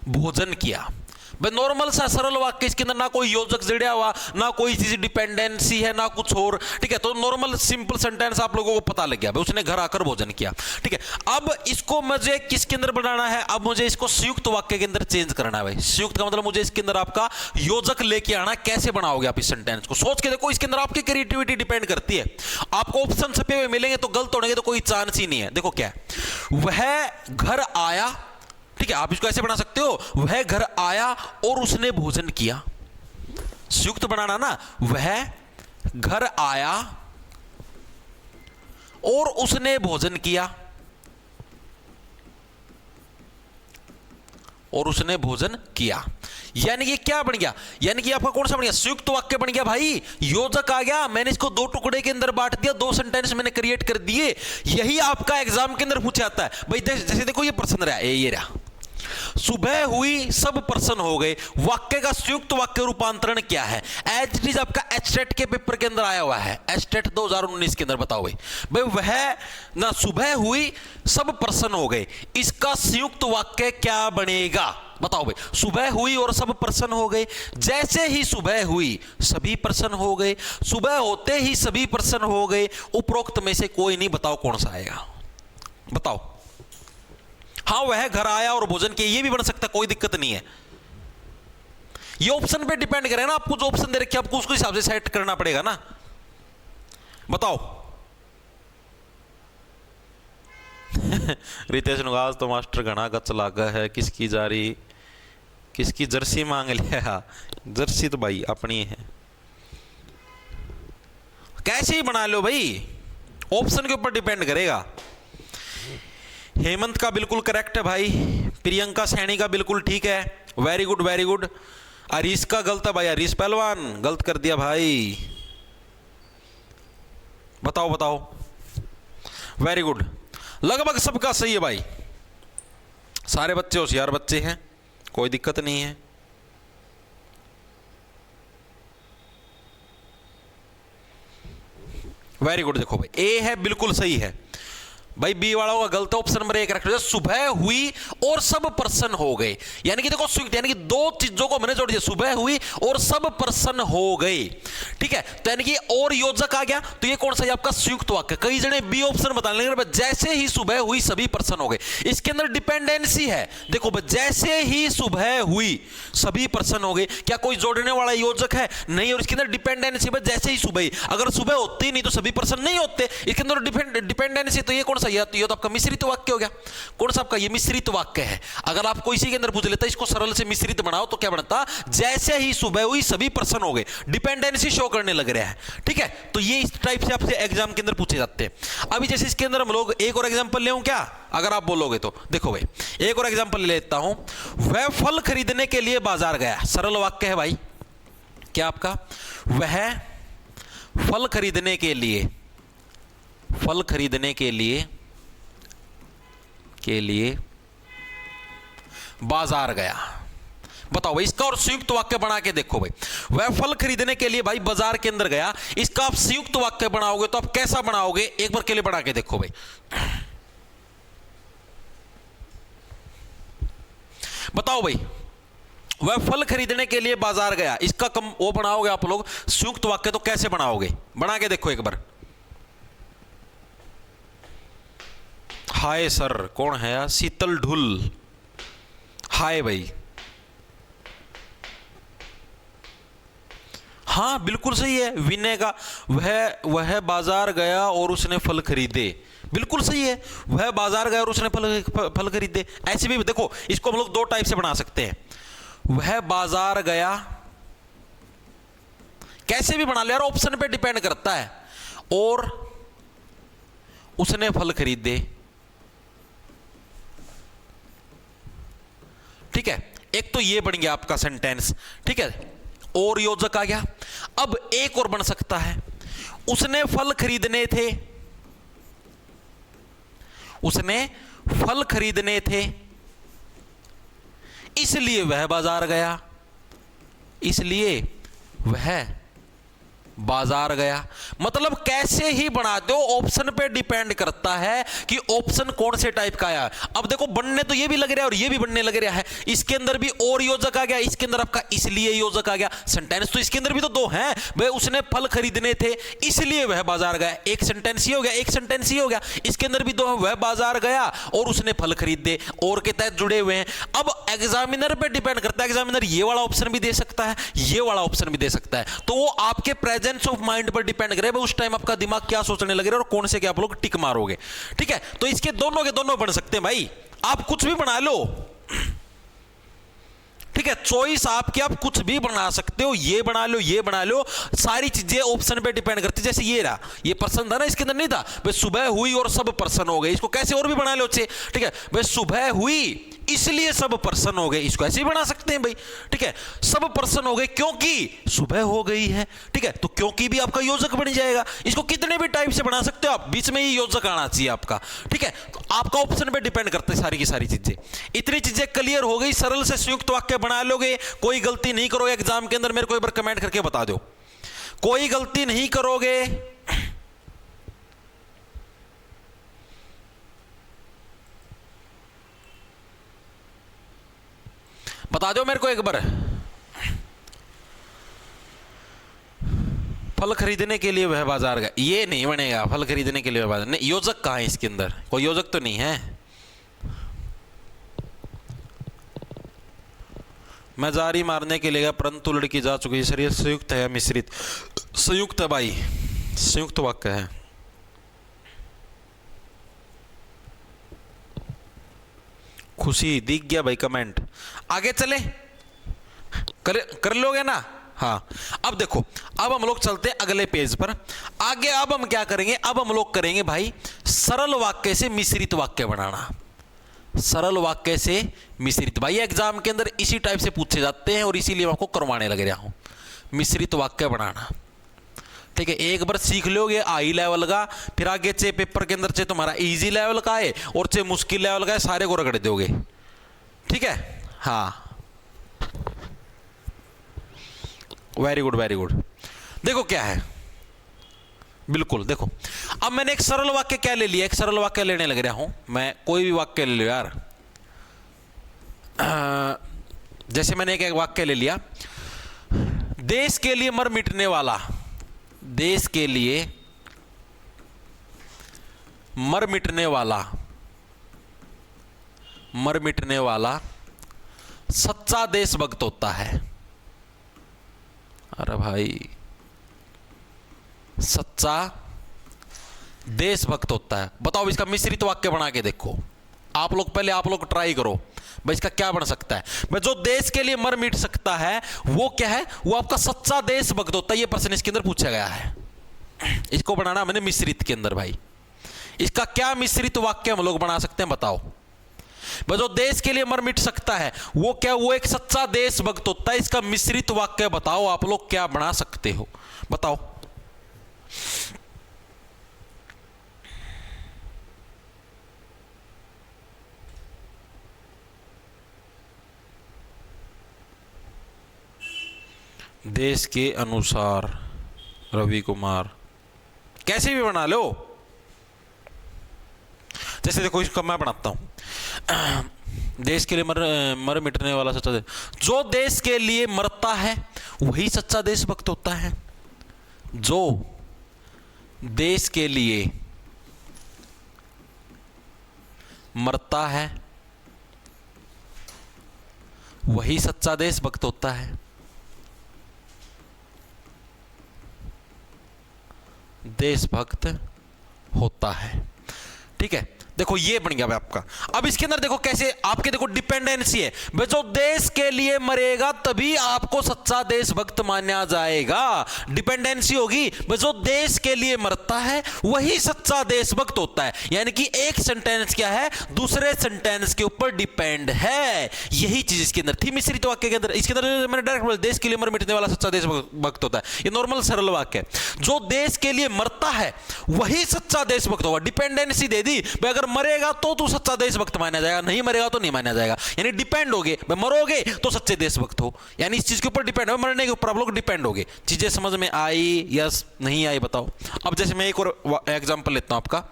भोजन किया। भाई नॉर्मल सा सरल वाक्य, इसके अंदर ना कोई योजक जुड़ा हुआ, ना कोई चीज डिपेंडेंसी है, ना कुछ और। ठीक है, तो नॉर्मल सिंपल सेंटेंस आप लोगों को पता लग गया, भाई उसने घर आकर भोजन किया। ठीक है, अब इसको मुझे किसके अंदर बनाना है, अब मुझे इसको संयुक्त वाक्य के अंदर चेंज करना है भाई। संयुक्त का मतलब मुझे इसके अंदर आपका योजक लेके आना। कैसे बनाओगे आप इस सेंटेंस को, सोच के देखो, इसके अंदर आपकी क्रिएटिविटी डिपेंड करती है। आपको ऑप्शन छपे हुए मिलेंगे तो गलत होने के तो कोई चांस ही नहीं है। देखो क्या है, वह घर आया, ठीक है, आप इसको ऐसे बना सकते हो, वह घर आया और उसने भोजन किया। संयुक्त बनाना ना, वह घर आया और उसने भोजन किया, और उसने भोजन किया, यानी कि क्या बन गया, यानी कि आपका कौन सा बन गया, संयुक्त वाक्य बन गया भाई। योजक आ गया, मैंने इसको दो टुकड़े के अंदर बांट दिया, दो सेंटेंस मैंने क्रिएट कर दिए। यही आपका एग्जाम के अंदर पूछा जाता है भाई। जैसे देखो ये प्रश्न रहा, ये रहा, सुबह हुई सब प्रसन्न हो गए, वाक्य का संयुक्त वाक्य रूपांतरण क्या है। एज इट इज आपका एचटेट के पेपर के अंदर आया हुआ है, एचटेट 2019 के अंदर। बताओ भाई वह ना सुबह हुई सब प्रसन्न हो गए, इसका संयुक्त वाक्य क्या बनेगा, बताओ भाई। सुबह हुई और सब प्रसन्न हो गए, जैसे ही सुबह हुई सभी प्रसन्न हो गए, सुबह होते ही सभी प्रसन्न हो गए, उपरोक्त में से कोई नहीं, बताओ कौन सा आएगा, बताओ। हाँ, वह घर आया और भोजन किया, ये भी बन सकता है, कोई दिक्कत नहीं है। ये ऑप्शन पे डिपेंड करे ना, आपको जो ऑप्शन दे रखे आपको उसके हिसाब से सेट करना पड़ेगा ना। बताओ। रितेश नुगास तो मास्टर घना गच लागा है, किसकी जारी, किसकी जर्सी मांग लिया। जर्सी तो भाई अपनी है, कैसे ही बना लो भाई, ऑप्शन के ऊपर डिपेंड करेगा। हेमंत का बिल्कुल करेक्ट है भाई, प्रियंका सैनी का बिल्कुल ठीक है, very good very good. Harish का गलत है भाई, हरीश पहलवान गलत कर दिया भाई। बताओ बताओ, वेरी गुड, लगभग सबका सही है भाई, सारे बच्चे होशियार बच्चे हैं, कोई दिक्कत नहीं है। वेरी गुड, देखो भाई ए है बिल्कुल सही है, भाई बी वाला होगा गलत, ऑप्शन नंबर 1 रख लो, सुबह हुई और सब प्रसन्न हो गए। यानी कि देखो संयुक्त, यानी कि दो चीजों को मैंने जोड़ दिया, सुबह हुई और सब प्रसन्न हो गए। ठीक है, तो यानी कि और योजक आ गया, तो ये कौन सा है आपका संयुक्त वाक्य। कई जने बी ऑप्शन बताने लगे, जैसे ही सुबह हुई सभी प्रसन्न हो गए। इसके अंदर डिपेंडेंसी है, देखो जैसे ही सुबह हुई सभी प्रसन्न हो गए, क्या कोई जोड़ने वाला योजक है? नहीं। और इसके अंदर डिपेंडेंसी, जैसे ही सुबह, अगर सुबह होती नहीं तो सभी प्रसन्न नहीं होते। इसके अंदर डिपेंडेंसी, तो ये कौन सा, ये तो आपका मिश्रित वाक्य हो गया। कौन सा आपका, ये मिश्रित वाक्य है। अगर आपको इसी के अंदर पूछ लेता इसको सरल से मिश्रित बनाओ तो क्या बनता, जैसे ही सुबह हुई सभी प्रसन्न हो गए, डिपेंडेंसी शो करने लग रहा है। ठीक है, तो ये इस टाइप से आपसे एग्जाम के अंदर पूछे जाते हैं। अभी जैसे इसके अंदर हम लोग एक और एग्जांपल ले क्या, अगर आप बोलोगे तो देखो भाई, एक और एग्जांपल ले लेता हूं। वह फल खरीदने के लिए बाजार गया, सरल वाक्य है भाई। क्या आपका, वह फल खरीदने के लिए, फल खरीदने के लिए बाजार गया। बताओ भाई, इसका और संयुक्त वाक्य बना के देखो भाई। वह फल खरीदने के लिए भाई बाजार के अंदर गया, इसका आप संयुक्त वाक्य बनाओगे तो आप कैसा बनाओगे, एक बार के लिए बना के देखो भाई। बताओ भाई, वह फल खरीदने के लिए बाजार गया, इसका वो बनाओगे आप लोग संयुक्त वाक्य तो कैसे बनाओगे, बना के देखो एक बार। हाय सर, कौन है यार, शीतल ढुल, हाय भाई। हाँ बिल्कुल सही है, विनय का वह बाजार गया और उसने फल खरीदे, बिल्कुल सही है, वह बाजार गया और उसने फल खरीदे। ऐसे भी देखो, इसको हम लोग दो टाइप से बना सकते हैं। वह बाजार गया, कैसे भी बना ले यार, ऑप्शन पे डिपेंड करता है, और उसने फल खरीदे। ठीक है, एक तो ये बन गया आपका सेंटेंस। ठीक है, और योजक आ गया। अब एक और बन सकता है, उसने फल खरीदने थे, उसने फल खरीदने थे इसलिए वह बाजार गया, इसलिए वह बाजार गया। मतलब कैसे ही बना दो, ऑप्शन पे डिपेंड करता है कि ऑप्शन कौन से टाइप का आया। अब देखो बनने तो ये भी लग रहा है और ये भी बनने लग रहा है, इसके अंदर भी और योजक आ गया, इसके अंदर आपका इसलिए योजक आ गया। सेंटेंस तो इसके अंदर भी तो दो हैं, वह उसने फल खरीदने थे इसलिए वह बाजार गया, एक सेंटेंस ही हो गया, एक सेंटेंस ही हो गया। इसके अंदर भी दो है, वह बाजार गया और उसने फल खरीदे, और के तहत जुड़े हुए हैं। अब एग्जामिनर पे डिपेंड करता है, एग्जामिनर ये वाला ऑप्शन भी दे सकता है, ये वाला ऑप्शन भी दे सकता है, तो वो आपके प्रेजेंस ऑफ माइंड पर डिपेंड करे उस टाइम आपका दिमाग क्या सोचने लगे और कौन से क्या आप लोग टिक मारोगे। ठीक है, तो इसके दोनों के दोनों बन सकते हैं भाई, आप कुछ भी बना लो। ठीक है, चॉइस आपकी, आप कुछ भी बना सकते हो, ये बना लो, ये बना लो, सारी चीजें ऑप्शन पे डिपेंड करती है। जैसे ये रहा, ये पर्सन था ना, इसके अंदर नहीं था, भाई सुबह हुई और सब पर्सन हो गए, इसको कैसे और भी बना लो अच्छे। ठीक है, भाई सुबह हुई इसलिए सब पर्सन हो गए, इसको ऐसे ही बना सकते हैं भाई। ठीक है, सब पर्सन हो गए क्योंकि सुबह हो गई है। ठीक है, तो क्योंकि भी आपका योजक बन जाएगा। इसको कितने भी टाइप से बना सकते हो आप, बीच में ही योजक आना चाहिए आपका। ठीक है, तो आपका ऑप्शन पे डिपेंड करता है सारी की सारी चीजें। इतनी चीजें क्लियर हो गई, सरल से संयुक्त वाक्य बना लोगे, कोई गलती नहीं करोगे एग्जाम के अंदर। मेरे को एक बार कमेंट करके बता दो, कोई गलती नहीं करोगे। बता दो मेरे को एक बार, फल खरीदने के लिए वह बाजार गया, ये नहीं बनेगा। फल खरीदने के लिए वह बाजार नहीं, योजक कहां है इसके अंदर, कोई योजक तो नहीं है। मैं जारी मारने के लिए गया परंतु लड़की जा चुकी है। सर संयुक्त है या मिश्रित? संयुक्त है भाई, संयुक्त वाक्य है। खुशी दिख गया भाई कमेंट। आगे चले, कर लोगे ना? हाँ, अब देखो, अब हम लोग चलते हैं अगले पेज पर आगे। अब हम क्या करेंगे, अब हम लोग करेंगे भाई सरल वाक्य से मिश्रित वाक्य बनाना। सरल वाक्य से मिश्रित, भाई एग्जाम के अंदर इसी टाइप से पूछे जाते हैं और इसीलिए मैं आपको करवाने लग रहा हूं, मिश्रित वाक्य बनाना। ठीक है, एक बार सीख लोगे हाई लेवल का, फिर आगे चे पेपर के अंदर चे तुम्हारा इजी लेवल का है और चे मुश्किल लेवल का है, सारे को रगड़ दोगे। ठीक है, हाँ वेरी गुड वेरी गुड। देखो क्या है, बिल्कुल। देखो अब मैंने एक सरल वाक्य क्या ले लिया, एक सरल वाक्य लेने लग रहा हूं मैं, कोई भी वाक्य ले लो यार। जैसे मैंने एक वाक्य ले लिया, देश के लिए मर मिटने वाला, देश के लिए मर मिटने वाला, मर मिटने वाला सच्चा देशभक्त होता है। अरे भाई, सच्चा देशभक्त होता है। बताओ इसका मिश्रित वाक्य बना के देखो आप लोग, पहले आप लोग ट्राई करो भाई इसका क्या बन सकता है। भाई जो देश के लिए मर मिट सकता है वो क्या है, वो आपका सच्चा देशभक्त होता है। ये प्रश्न इसके अंदर पूछा गया है, इसको बनाना मैंने मिश्रित के अंदर। भाई इसका क्या मिश्रित वाक्य हम लोग बना सकते हैं बताओ। भाई जो देश के लिए मर मिट सकता है वो क्या, वो एक सच्चा देशभक्त होता है। इसका मिश्रित वाक्य बताओ आप लोग क्या बना सकते हो, बताओ। देश के अनुसार रवि कुमार, कैसे भी बना लो। जैसे देखो इसका मैं बनाता हूं, देश के लिए मर मिटने वाला सच्चा देश, जो देश के लिए मरता है वही सच्चा देशभक्त होता है। जो देश के लिए मरता है वही सच्चा देशभक्त होता है। देशभक्त होता है, ठीक है। देखो ये बन गया भाई आपका। अब इसके अंदर देखो कैसे आपके, देखो डिपेंडेंसी है भाई, जो देश के लिए मरेगा तभी आपको सच्चा देशभक्त माना जाएगा। डिपेंडेंसी होगी भाई, जो देश के लिए मरता है वही सच्चा देशभक्त होता है। यानी कि एक सेंटेंस क्या है, दूसरे सेंटेंस के ऊपर डिपेंड है। यही चीज इसके अंदर थी मिश्रित वाक्य के अंदर। इसके अंदर मैंने डायरेक्ट बोला देश के लिए मर मिटने वाला सच्चा देशभक्त होता है। ये नॉर्मल सरल वाक्य है। जो देश के लिए मरता है वही सच्चा देशभक्त होगा। डिपेंडेंसी दे दी भाई, अगर मरेगा तो तू सच्चा देशभक्त माना जाएगा, नहीं मरेगा तो नहीं माना जाएगा। यानी डिपेंड होगे, मरोगे तो सच्चे देशभक्त हो। यानी इस चीज के ऊपर डिपेंड हो, मरने के ऊपर आप लोग डिपेंड होगे। चीजें समझ में आई या नहीं आई बताओ। अब जैसे मैं एक और एग्जांपल लेता हूं आपका,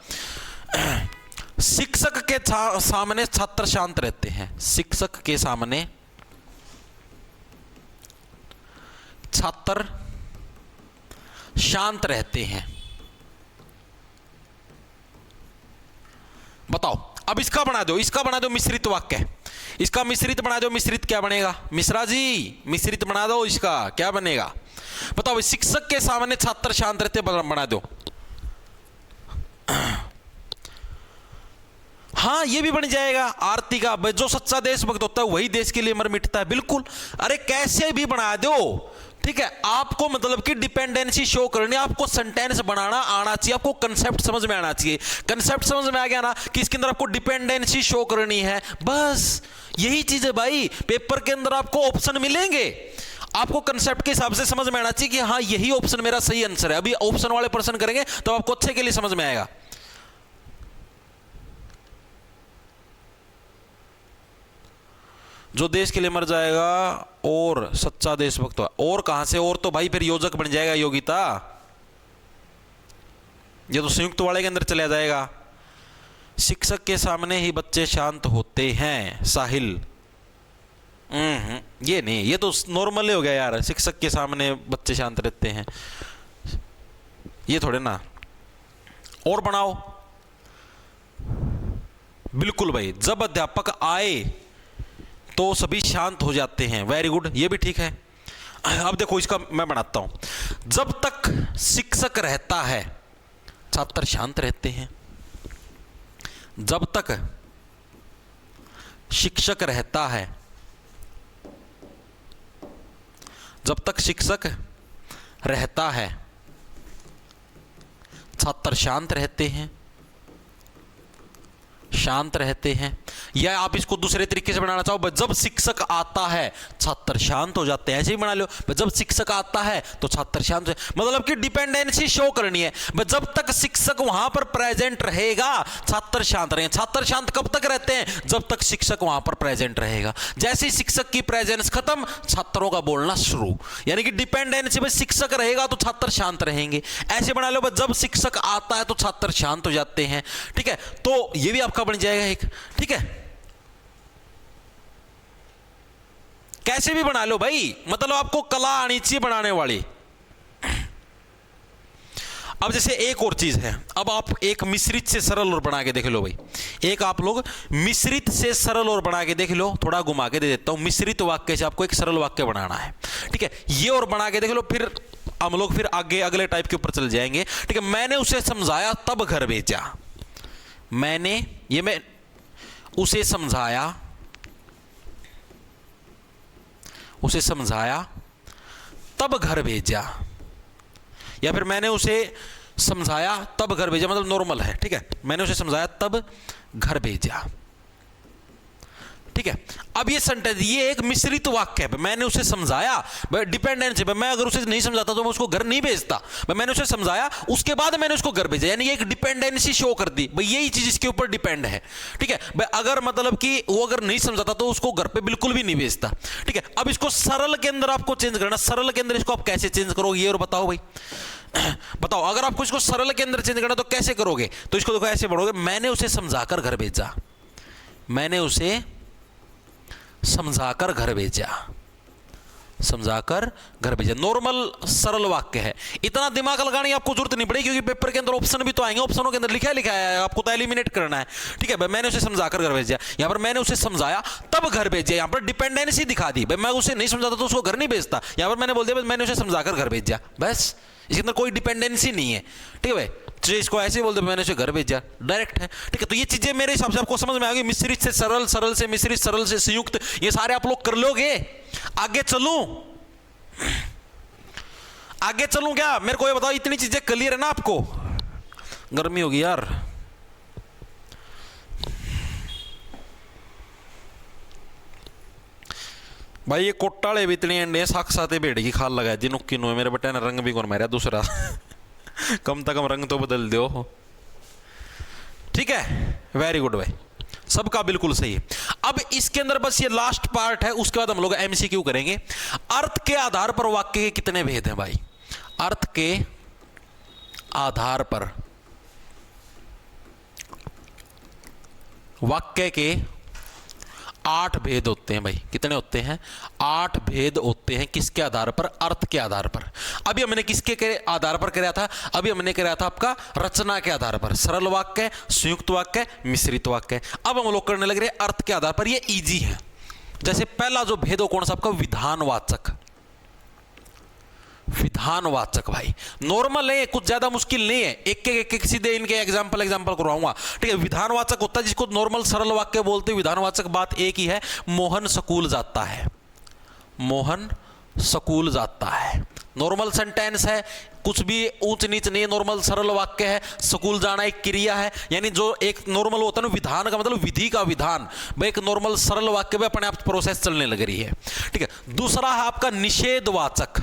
शिक्षक के सामने छात्र शांत रहते हैं। शिक्षक के सामने छात्र शांत रहते हैं। बताओ अब इसका बना दो, इसका बना दो मिश्रित वाक्य। इसका मिश्रित बना दो। मिश्रित क्या बनेगा मिश्रा जी, मिश्रित बना दो। इसका क्या बनेगा बताओ। शिक्षक के सामने छात्र शांत रहते, बना दो। हाँ ये भी बन जाएगा आरती का। जो सच्चा देशभक्त होता है वही देश के लिए मर मिटता है। बिल्कुल, अरे कैसे भी बना दो, ठीक है। आपको मतलब कि डिपेंडेंसी शो करनी, आपको सेंटेंस बनाना आना चाहिए, आपको कंसेप्ट समझ में आना चाहिए। कंसेप्ट समझ में आ गया ना कि इसके अंदर आपको डिपेंडेंसी शो करनी है, बस यही चीज है भाई। पेपर के अंदर आपको ऑप्शन मिलेंगे, आपको कंसेप्ट के हिसाब से समझ में आना चाहिए कि हाँ यही ऑप्शन मेरा सही आंसर है। अभी ऑप्शन वाले प्रश्न करेंगे तो आपको अच्छे के लिए समझ में आएगा। जो देश के लिए मर जाएगा और सच्चा देशभक्त हो। और कहां से, और तो भाई फिर योजक बन जाएगा योगिता, ये तो संयुक्त वाले के अंदर चला जाएगा। शिक्षक के सामने ही बच्चे शांत होते हैं। साहिल, ये नहीं, ये तो नॉर्मल हो गया यार। शिक्षक के सामने बच्चे शांत रहते हैं, ये थोड़े ना। और बनाओ। बिल्कुल भाई, जब अध्यापक आए तो सभी शांत हो जाते हैं। वेरी गुड, ये भी ठीक है। अब देखो इसका मैं बनाता हूं। जब तक शिक्षक रहता है छात्र शांत रहते हैं। जब तक शिक्षक रहता है, जब तक शिक्षक रहता है छात्र शांत रहते हैं। शांत रहते हैं, या आप इसको दूसरे तरीके से बनाना चाहो, जब शिक्षक आता है छात्र शांत हो जाते हैं, ऐसे ही बना लो। जब शिक्षक आता है तो छात्र शांत हो, मतलब कि डिपेंडेंसी शो करनी है। जब तक शिक्षक वहां पर प्रेजेंट रहेगा छात्र शांत रहेंगे। छात्र शांत कब तक रहते हैं? जब तक शिक्षक वहां पर प्रेजेंट रहेगा। जैसे ही शिक्षक की प्रेजेंस खत्म, छात्रों का बोलना शुरू, यानी कि डिपेंडेंसी में शिक्षक रहेगा तो छात्र शांत रहेंगे। ऐसे बना लो, जब शिक्षक आता है तो छात्र शांत हो जाते हैं। ठीक है, तो ये भी आपका बन जाएगा एक। ठीक है, कैसे भी बना लो भाई, मतलब आपको कला आनी चाहिए बनाने वाली। अब जैसे एक और चीज है, अब आप एक मिश्रित से सरल और बना के देख लो भाई। एक आप लोग मिश्रित से सरल और बना के देख लो, थोड़ा घुमा के दे देता हूं। मिश्रित वाक्य से आपको एक सरल वाक्य बनाना है। ठीक है, ये और बना के देख लो, फिर हम लोग फिर आगे अगले टाइप के ऊपर चल जाएंगे। ठीक है, मैंने उसे समझाया तब घर भेजा। मैं उसे समझाया तब घर भेजा, या फिर मैंने उसे समझाया तब घर भेजा, मतलब नॉर्मल है। ठीक है, मैंने उसे समझाया तब घर भेजा। ठीक है, अब ये सेंटेंस, ये एक मिश्रित वाक्य है। मैंने उसे समझाया, डिपेंडेंसी, मैं अगर उसे नहीं समझाता तो मैं उसको घर नहीं भेजता। मैंने उसे समझाया, उसके बाद मैंने उसको घर भेजा, यानी एक डिपेंडेंसी शो कर दी भाई, यही चीज इसके ऊपर डिपेंड है। ठीक है भाई, अगर मतलब कि वो अगर नहीं समझाता तो उसको घर पे बिल्कुल भी नहीं भेजता। ठीक है, अब इसको सरल के अंदर आपको चेंज करना। सरल के अंदर इसको आप कैसे चेंज करोगे, ये और बताओ भाई, बताओ। अगर आपको इसको सरल के अंदर चेंज करना तो कैसे करोगे? तो इसको देखो ऐसे बढ़ोगे, मैंने उसे समझाकर घर भेजा। मैंने उसे समझाकर घर भेजा, समझाकर घर भेजा। नॉर्मल सरल वाक्य है, इतना दिमाग लगाने की आपको जरूरत नहीं पड़ेगी, क्योंकि पेपर के अंदर ऑप्शन भी तो आएंगे। ऑप्शनों के अंदर लिखा है, आपको तो एलिमिनेट करना है। ठीक है भाई, मैंने उसे समझाकर घर भेजा, यहां पर मैंने उसे समझाया तब घर भेजा, यहां पर डिपेंडेंसी दिखा दी भाई, मैं उसे नहीं समझाता तो उसको घर नहीं भेजता। यहां पर मैंने बोल दिया मैंने उसे समझाकर घर भेजा, बस, इसके अंदर कोई डिपेंडेंसी नहीं है। ठीक है भाई, तो इसको ऐसे बोल दो, मैंने उसे घर भेजा, डायरेक्ट है। ठीक है, तो ये चीजें मेरे हिसाब से आपको समझ में आ गई। मिश्रित से सरल, सरल से मिश्रित, सरल से संयुक्त, ये सारे आप लोग कर लोगे। आगे चलूं क्या? मेरे को ये बताओ, इतनी चीजें क्लियर है ना आपको? गर्मी होगी यार। भाई ये कोट्टाले भी इतने अंडे साक्षात भेड़ की खाल लगा जी, नुक्की नु मेरे बेटे ने रंग भी कौन मारा दूसरा कम से कम रंग तो बदल दो। ठीक है, वेरी गुड भाई, सबका बिल्कुल सही है। अब इसके अंदर बस ये लास्ट पार्ट है, उसके बाद हम लोग एमसीक्यू करेंगे। अर्थ के आधार पर वाक्य के कितने भेद हैं भाई? अर्थ के आधार पर वाक्य के 8 भेद होते हैं भाई। कितने होते हैं? 8 भेद होते हैं। किसके आधार पर? अर्थ के आधार पर। अभी हमने किसके आधार पर कराया था? अभी हमने कराया था आपका रचना के आधार पर, सरल वाक्य, संयुक्त वाक्य, मिश्रित वाक्य। अब हम लोग करने लग रहे हैं अर्थ के आधार पर। ये इजी है। जैसे पहला जो भेद हो कौन सा आपका? विधानवाचक। विधानवाचक भाई नॉर्मल है, कुछ ज्यादा मुश्किल नहीं है। एक सीधे इनके एग्जांपल करवाऊंगा। ठीक है, विधानवाचक होता है जिसको नॉर्मल सरल वाक्य बोलते हैं। विधानवाचक बात एक ही है, मोहन स्कूल जाता है। मोहन स्कूल जाता है, नॉर्मल सेंटेंस है, कुछ भी ऊंच नीच नहीं है, नॉर्मल सरल वाक्य है। स्कूल जाना एक क्रिया है, यानी जो एक नॉर्मल होता है ना, विधान का मतलब विधि का विधान, भाई एक नॉर्मल सरल वाक्य में अपने आप प्रोसेस चलने लग रही है। ठीक है, दूसरा है आपका निषेधवाचक।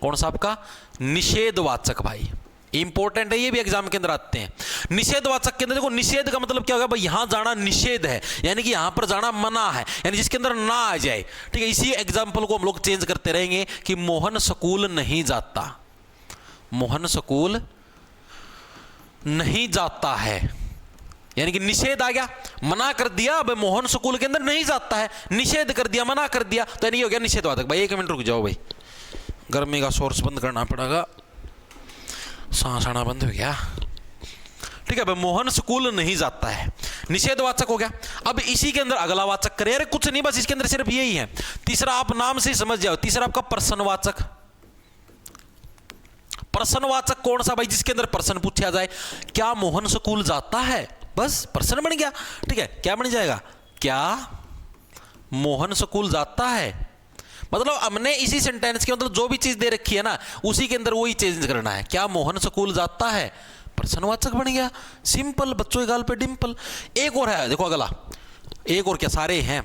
कौन सा आपका? निषेधवाचक भाई, इंपॉर्टेंट है, ये भी एग्जाम के अंदर आते हैं। निषेधवाचक के अंदर देखो, निषेध का मतलब क्या होगा भाई? यहां जाना निषेध है, यानी कि यहां पर जाना मना है, यानी जिसके अंदर ना आ जाए। ठीक है, इसी एग्जाम्पल को हम लोग चेंज करते रहेंगे कि मोहन स्कूल नहीं जाता। मोहन स्कूल नहीं जाता है, यानी कि निषेध आ गया, मना कर दिया भाई, मोहन स्कूल के अंदर नहीं जाता है, निषेध कर दिया, मना कर दिया, तो यानी हो गया निषेधवाचक। भाई 1 मिनट रुक जाओ भाई, गर्मी का सोर्स बंद करना पड़ेगा, सांस आना बंद हो गया। ठीक है भाई, मोहन स्कूल नहीं जाता है, निषेधवाचक हो गया। अब इसी के अंदर अगला वाचक करें, अरे कुछ नहीं, बस इसके अंदर सिर्फ यही है। तीसरा आप नाम से समझ जाओ, तीसरा आपका प्रश्नवाचक। प्रश्नवाचक कौन सा भाई? जिसके अंदर प्रश्न पूछा जाए, क्या मोहन स्कूल जाता है, बस प्रश्न बन गया। ठीक है, क्या बन जाएगा? क्या मोहन स्कूल जाता है। मतलब हमने इसी सेंटेंस के अंदर जो भी चीज दे रखी है ना, उसी के अंदर वही चेंज करना है। क्या मोहन स्कूल जाता है, प्रश्नवाचक बन गया, सिंपल, बच्चों के गाल पे डिंपल। एक और है, देखो अगला, एक और क्या, सारे हैं।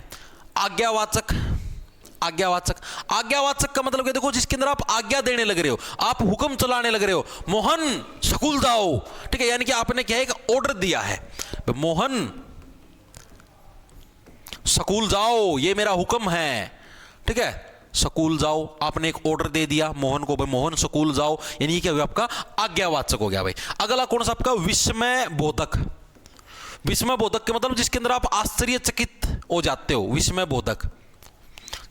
आज्ञावाचक, आज्ञावाचक, आज्ञावाचक का मतलब क्या, देखो जिसके अंदर आप आज्ञा देने लग रहे हो, आप हुक्म चलाने लग रहे हो। मोहन स्कूल जाओ, ठीक है, यानी कि आपने क्या है, एक ऑर्डर दिया है, मोहन स्कूल जाओ, ये मेरा हुक्म है, ठीक है, स्कूल जाओ, आपने एक ऑर्डर दे दिया मोहन को, भाई मोहन स्कूल जाओ, यानी क्या हुआ, आपका आज्ञावाचक हो गया भाई। अगला कौन सा, आपका विस्मय बोधक। विस्मय बोधक के मतलब जिसके अंदर आप आश्चर्यचकित हो जाते हो, विस्मय बोधक,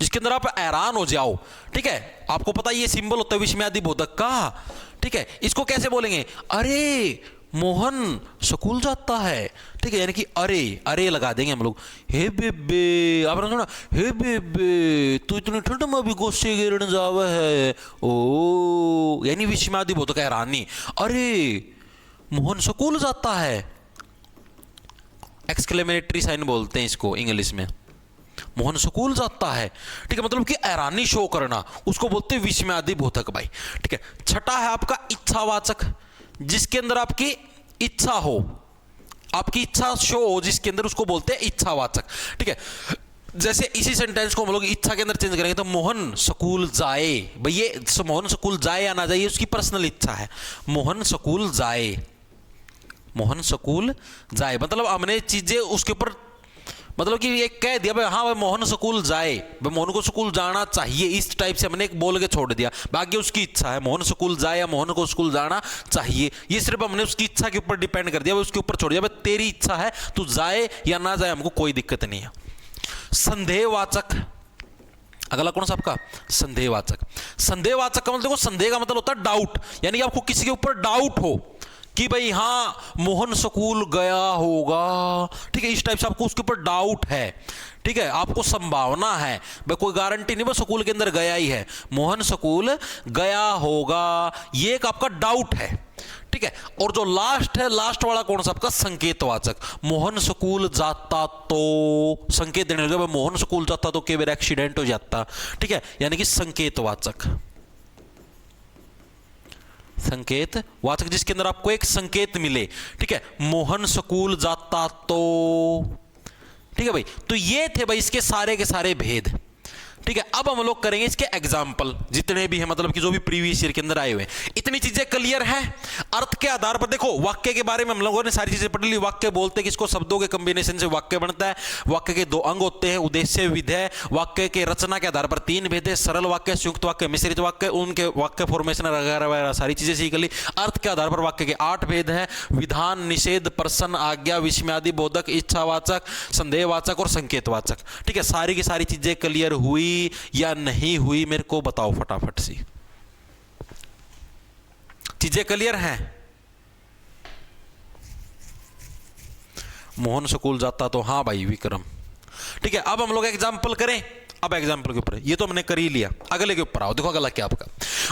जिसके अंदर आप हैरान हो जाओ, ठीक है, आपको पता है ये सिंबल होता है विस्मयादि बोधक का, ठीक है। इसको कैसे बोलेंगे, अरे मोहन स्कूल जाता है, ठीक है, यानी कि अरे, अरे लगा देंगे हम लोग। हे बेबे, आपने सुना, हे बेबे तू इतनी ठंड में भी गोश्ते गिरने जावे है, ओ, यानी विस्मयादि बोधक, हैरानी, अरे मोहन स्कूल जाता है, एक्सक्लेमेटरी साइन बोलते हैं इसको इंग्लिश में, मोहन स्कूल जाता है, ठीक है, मतलब कि हैरानी शो करना, उसको बोलते हैं विस्मयादि बोधक भाई, ठीक है। छठा है आपका इच्छावाचक, जिसके अंदर आपकी इच्छा हो, आपकी इच्छा शो हो जिसके अंदर, उसको बोलते हैं इच्छावाचक, ठीक है। जैसे इसी सेंटेंस को हम लोग इच्छा के अंदर चेंज करेंगे तो मोहन स्कूल जाए, भाई ये मोहन स्कूल जाए या ना जाए उसकी पर्सनल इच्छा है, मोहन स्कूल जाए, मोहन स्कूल जाए, मतलब हमने चीजें उसके ऊपर, मतलब कि ये कह दिया भाई हाँ भाई मोहन स्कूल जाए, भाई मोहन को स्कूल जाना चाहिए, इस टाइप से हमने एक बोल के छोड़ दिया, बाकी उसकी इच्छा है, मोहन स्कूल जाए या मोहन को स्कूल जाना चाहिए, ये सिर्फ हमने उसकी इच्छा के ऊपर डिपेंड कर दिया, उसके ऊपर छोड़ दिया, भाई तेरी इच्छा है तू जाए या ना जाए, हमको कोई दिक्कत नहीं है। संदेहवाचक, अगला कौन सा आपका, संदेहवाचक। संदेहवाचक का मतलब देखो, संदेह का मतलब होता है डाउट, यानी आपको किसी के ऊपर डाउट हो कि भाई हाँ मोहन स्कूल गया होगा, ठीक है, इस टाइप से आपको उसके ऊपर डाउट है, ठीक है, आपको संभावना है, भाई कोई गारंटी नहीं, वो स्कूल के अंदर गया ही है, मोहन स्कूल गया होगा, ये एक आपका डाउट है, ठीक है। और जो लास्ट है, लास्ट वाला कौन सा आपका, संकेतवाचक, मोहन स्कूल जाता तो, संकेत देने लगे, मोहन स्कूल जाता तो कई बार एक्सीडेंट हो जाता, ठीक है, यानी कि संकेतवाचक, संकेत वाचक जिसके अंदर आपको एक संकेत मिले, ठीक है, मोहन स्कूल जाता तो, ठीक है भाई। तो ये थे भाई इसके सारे के सारे भेद, ठीक है। अब हम लोग करेंगे इसके एग्जाम्पल जितने भी हैं, मतलब कि जो भी प्रीवियस ईयर के अंदर आए हुए हैं, इतनी चीजें क्लियर है। अर्थ के आधार पर देखो, वाक्य के बारे में हम लोगों ने सारी चीजें पढ़ ली, वाक्य बोलते हैं किसको, शब्दों के कॉम्बिनेशन से वाक्य बनता है, वाक्य के दो अंग होते हैं, उद्देश्य विधेय, वाक्य के रचना के आधार पर 3 भेद है, सरल वाक्य, संयुक्त वाक्य, मिश्रित वाक्य, उनके वाक्य फॉर्मेशन वगैरह वगैरह सारी चीजें सीख ली। अर्थ के आधार पर वाक्य के 8 भेद हैं, विधान, निषेध, प्रश्न, आज्ञा, विस्मयादि बोधक, इच्छावाचक, संदेहवाचक और संकेतवाचक, ठीक है। सारी की सारी चीजें क्लियर हुई या नहीं हुई, मेरे को बताओ फटाफट सी, चीजें क्लियर हैं? मोहन स्कूल जाता तो हाँ भाई विक्रम, ठीक है। अब हम लोग एग्जाम्पल करें, अब एग्जाम्पल के ऊपर, ये तो हमने कर ही लिया, अगले के ऊपर आओ। देखो अगला क्या आपका,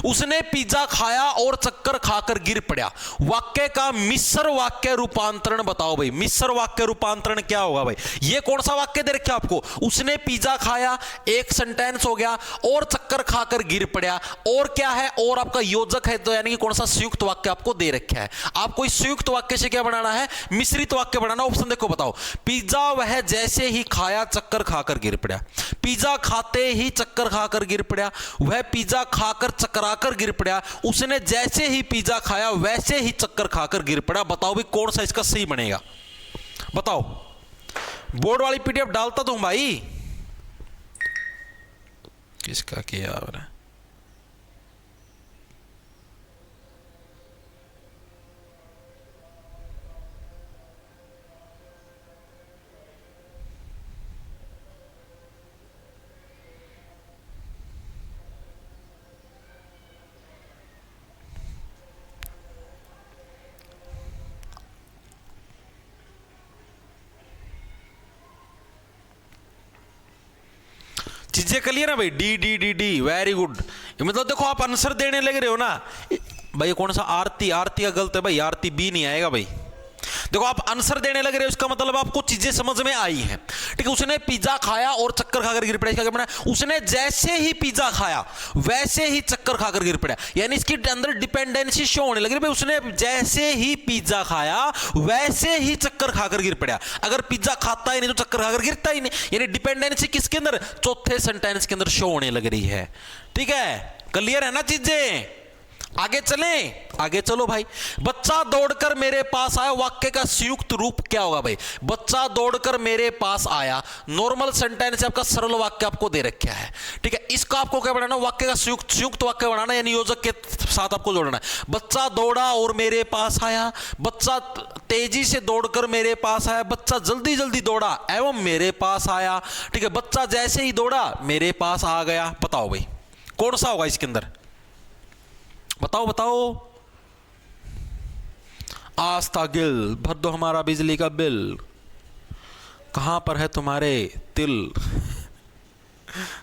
उसने पिज्जा खाया और चक्कर खाकर गिर पड़ा। वाक्य का मिश्र वाक्य रूपांतरण बताओ भाई, मिश्र वाक्य रूपांतरण क्या होगा भाई? ये कौन सा वाक्य दे रखा आपको? उसने पिज्जा खाया एक सेंटेंस हो गया, और चक्कर खाकर गिर पड़ा, और क्या है, और आपका योजक है, तो यानी कि कौन सा संयुक्त वाक्य आपको दे रखा है। आपको इस संयुक्त वाक्य से क्या बनाना है? मिश्रित वाक्य बनाना। ऑप्शन देखो, बताओ। पिज्जा वह जैसे ही खाया चक्कर खाकर गिर पड़ा। पिज्जा खाते ही चक्कर खाकर गिर पड़ा, वह पिज्जा खाकर चकराकर गिर पड़ा, उसने जैसे ही पिज्जा खाया वैसे ही चक्कर खाकर गिर पड़ा। बताओ भी कौन सा इसका सही बनेगा? बताओ। बोर्ड वाली पीडीएफ डालता दूं भाई, किसका किया आपने? चीजें क्लियर है भाई? D D D D, very good. मतलब देखो आप आंसर देने लग रहे हो ना भाई। कौन सा? आरती, आरती का गलत है भाई, आरती बी नहीं आएगा भाई। देखो आप आंसर देने लग रहे हो, इसका मतलब आपको चीजें समझ में आई हैं। ठीक है, उसने पिज्जा खाया और चक्कर खाकर गिर पड़ा, इसका क्या बना? उसने जैसे ही पिज्जा खाया वैसे ही चक्कर खाकर गिर पड़ा, यानी इसके अंदर डिपेंडेंसी शो होने लगी भाई। उसने जैसे ही पिज्जा खाया वैसे ही चक्कर खाकर गिर पड़ा। अगर पिज्जा खाता ही नहीं तो चक्कर खाकर गिरता ही नहीं, यानी डिपेंडेंसी किसके अंदर? चौथे सेंटेंस के अंदर शो होने लग रही है। ठीक है, क्लियर है ना चीजें? आगे चलें, आगे चलो भाई। बच्चा दौड़कर मेरे पास आया, वाक्य का संयुक्त रूप क्या होगा भाई? बच्चा दौड़कर मेरे पास आया, नॉर्मल सेंटेंस आपका सरल वाक्य आपको दे रखा है। ठीक है, इसका आपको क्या बनाना? वाक्य का संयुक्त वाक्य बनाना, यानी योजक के साथ आपको जोड़ना है। बच्चा दौड़ा और मेरे पास आया, बच्चा तेजी से दौड़कर मेरे पास आया, बच्चा जल्दी जल्दी दौड़ा एवं मेरे पास आया। ठीक है, बच्चा जैसे ही दौड़ा मेरे पास आ गया। बताओ भाई कौन सा होगा इसके अंदर? बताओ बताओ। आस्तागिल भर दो हमारा बिजली का बिल, कहां पर है तुम्हारे तिल?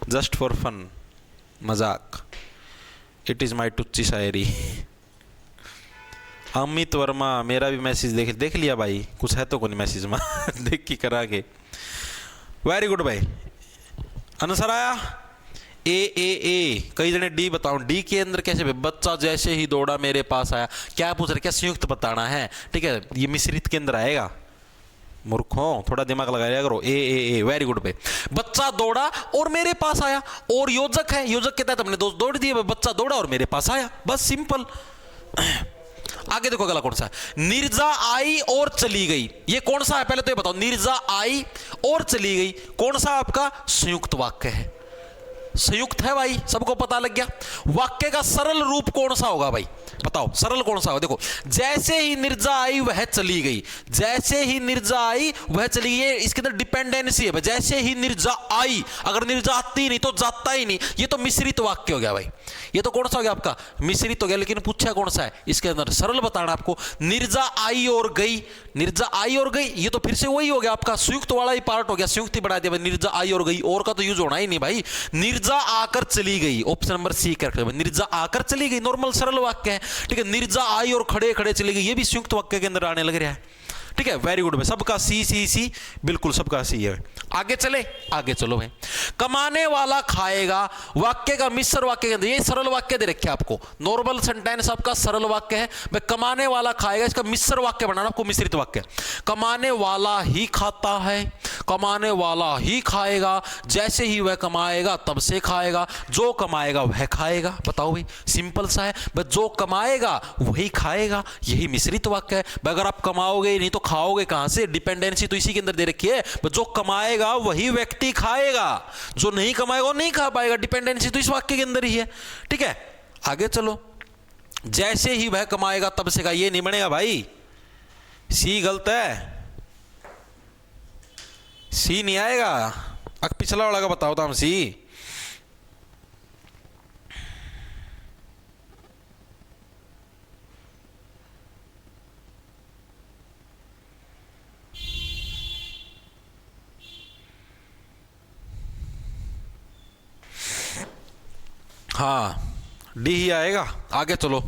जस्ट फॉर फन, मजाक। इट इज माई टुच्ची शायरी। अमित वर्मा, मेरा भी मैसेज देख लिया भाई, कुछ है तो कौन मैसेज में देख की करा के। वेरी गुड भाई, आंसर आया ए। कई जने डी बताओ, डी के अंदर कैसे? बच्चा जैसे ही दौड़ा मेरे पास आया, क्या पूछ रहे? क्या संयुक्त बताना है? ठीक है, ये मिश्रित के अंदर आएगा। मूर्खों, थोड़ा दिमाग लगाया करो। ए। वेरी गुड भाई। बच्चा दौड़ा और मेरे पास आया, और योजक है, योजक के तहत हमने दोस्त दौड़ दिए। बच्चा दौड़ा और मेरे पास आया, बस सिंपल। आगे देखो अगला कौन सा है? नीरजा आई और चली गई, ये कौन सा है? पहले तो ये बताओ, नीरजा आई और चली गई कौन सा आपका संयुक्त वाक्य है? संयुक्त है भाई, सबको पता लग गया। वाक्य का सरल रूप कौन सा होगा भाई? बताओ सरल कौन सा होगा? देखो, जैसे ही नीरजा आई वह चली गई, जैसे ही नीरजा आई वह चली गई, ये इसके अंदर डिपेंडेंसी है। जैसे ही नीरजा आई, अगर नीरजा आती नहीं तो जाता ही नहीं, ये तो मिश्रित वाक्य हो गया भाई। ये तो कौन सा हो गया आपका? मिश्रित हो गया। लेकिन पूछा कौन सा है? इसके अंदर सरल बताना आपको। नीरजा आई और गई, नीरजा आई और गई, ये तो फिर से वही हो गया आपका, संयुक्त वाला ही पार्ट हो गया, संयुक्त ही बढ़ा दिया भाई। नीरजा आई और गई, और का तो यूज होना ही नहीं भाई। नीरजा आकर चली गई, option number C correct. Neerja आकर चली गई नॉर्मल सरल वाक्य है। ठीक है, नीरजा आई और खड़े खड़े चली गई, ये भी संयुक्त वाक्य के अंदर आने लग रहा है। ठीक है, वेरी गुड भाई, सबका सी बिल्कुल सबका सी है। आगे चले, आगे चलो भाई। कमाने वाला खाएगा, वाक्य का मिश्र वाक्य के अंदर, ये सरल वाक्य दे रखे आपको, नॉर्मल सेंटेंस आपका सरल वाक्य है भाई। कमाने वाला खाएगा, इसका मिश्र वाक्य बनाना आपको, मिश्रित वाक्य। कमाने वाला ही खाता है, कमाने वाला ही खाएगा, जैसे ही वह कमाएगा तब से खाएगा, जो कमाएगा वह खाएगा। बताओ भाई, सिंपल सा है भाई, जो कमाएगा वही खाएगा, यही मिश्रित वाक्य है भाई। अगर आप कमाओगे नहीं तो खाओगे कहां से? डिपेंडेंसी तो इसी के अंदर दे रखी है, जो कमाएगा वही व्यक्ति खाएगा, जो नहीं कमाएगा वो नहीं खा पाएगा। डिपेंडेंसी तो इस वाक्य के अंदर ही है। ठीक है, आगे चलो। जैसे ही वह कमाएगा तब से, का ये नहीं बनेगा भाई, सी गलत है, सी नहीं आएगा। अब पिछला वाला का बताओ तो हम सी। हाँ, डी ही आएगा। आगे चलो।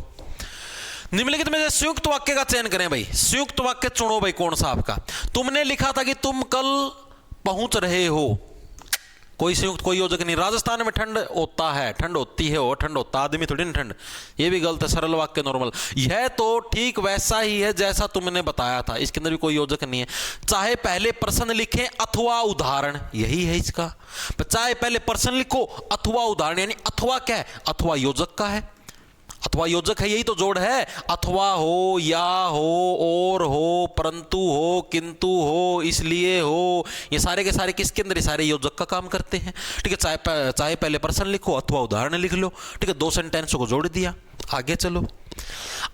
निम्नलिखित में से संयुक्त वाक्य का चयन करें भाई। संयुक्त वाक्य चुनो भाई, कौन सा आपका? तुमने लिखा था कि तुम कल पहुंच रहे हो, कोई संयुक्त कोई योजक नहीं। राजस्थान में ठंड होता है, ठंड होती है, और ठंड होता आदमी थोड़ी ना ठंड, ये भी गलत है, सरल वाक्य नॉर्मल। यह तो ठीक वैसा ही है जैसा तुमने बताया था, इसके अंदर भी कोई योजक नहीं है। चाहे पहले प्रश्न लिखें अथवा उदाहरण, यही है इसका। चाहे पहले प्रश्न लिखो अथवा उदाहरण, यानी अथवा क्या है? अथवा योजक का है, अथवा योजक है, यही तो जोड़ है। अथवा हो, या हो, और हो, परंतु हो, किंतु हो, इसलिए हो, ये सारे के सारे किसके अंदर? सारे योजक का काम करते हैं। ठीक है, चाहे पहले प्रश्न लिखो अथवा उदाहरण लिख लो। ठीक है, दो सेंटेंसों को जोड़ दिया। आगे चलो।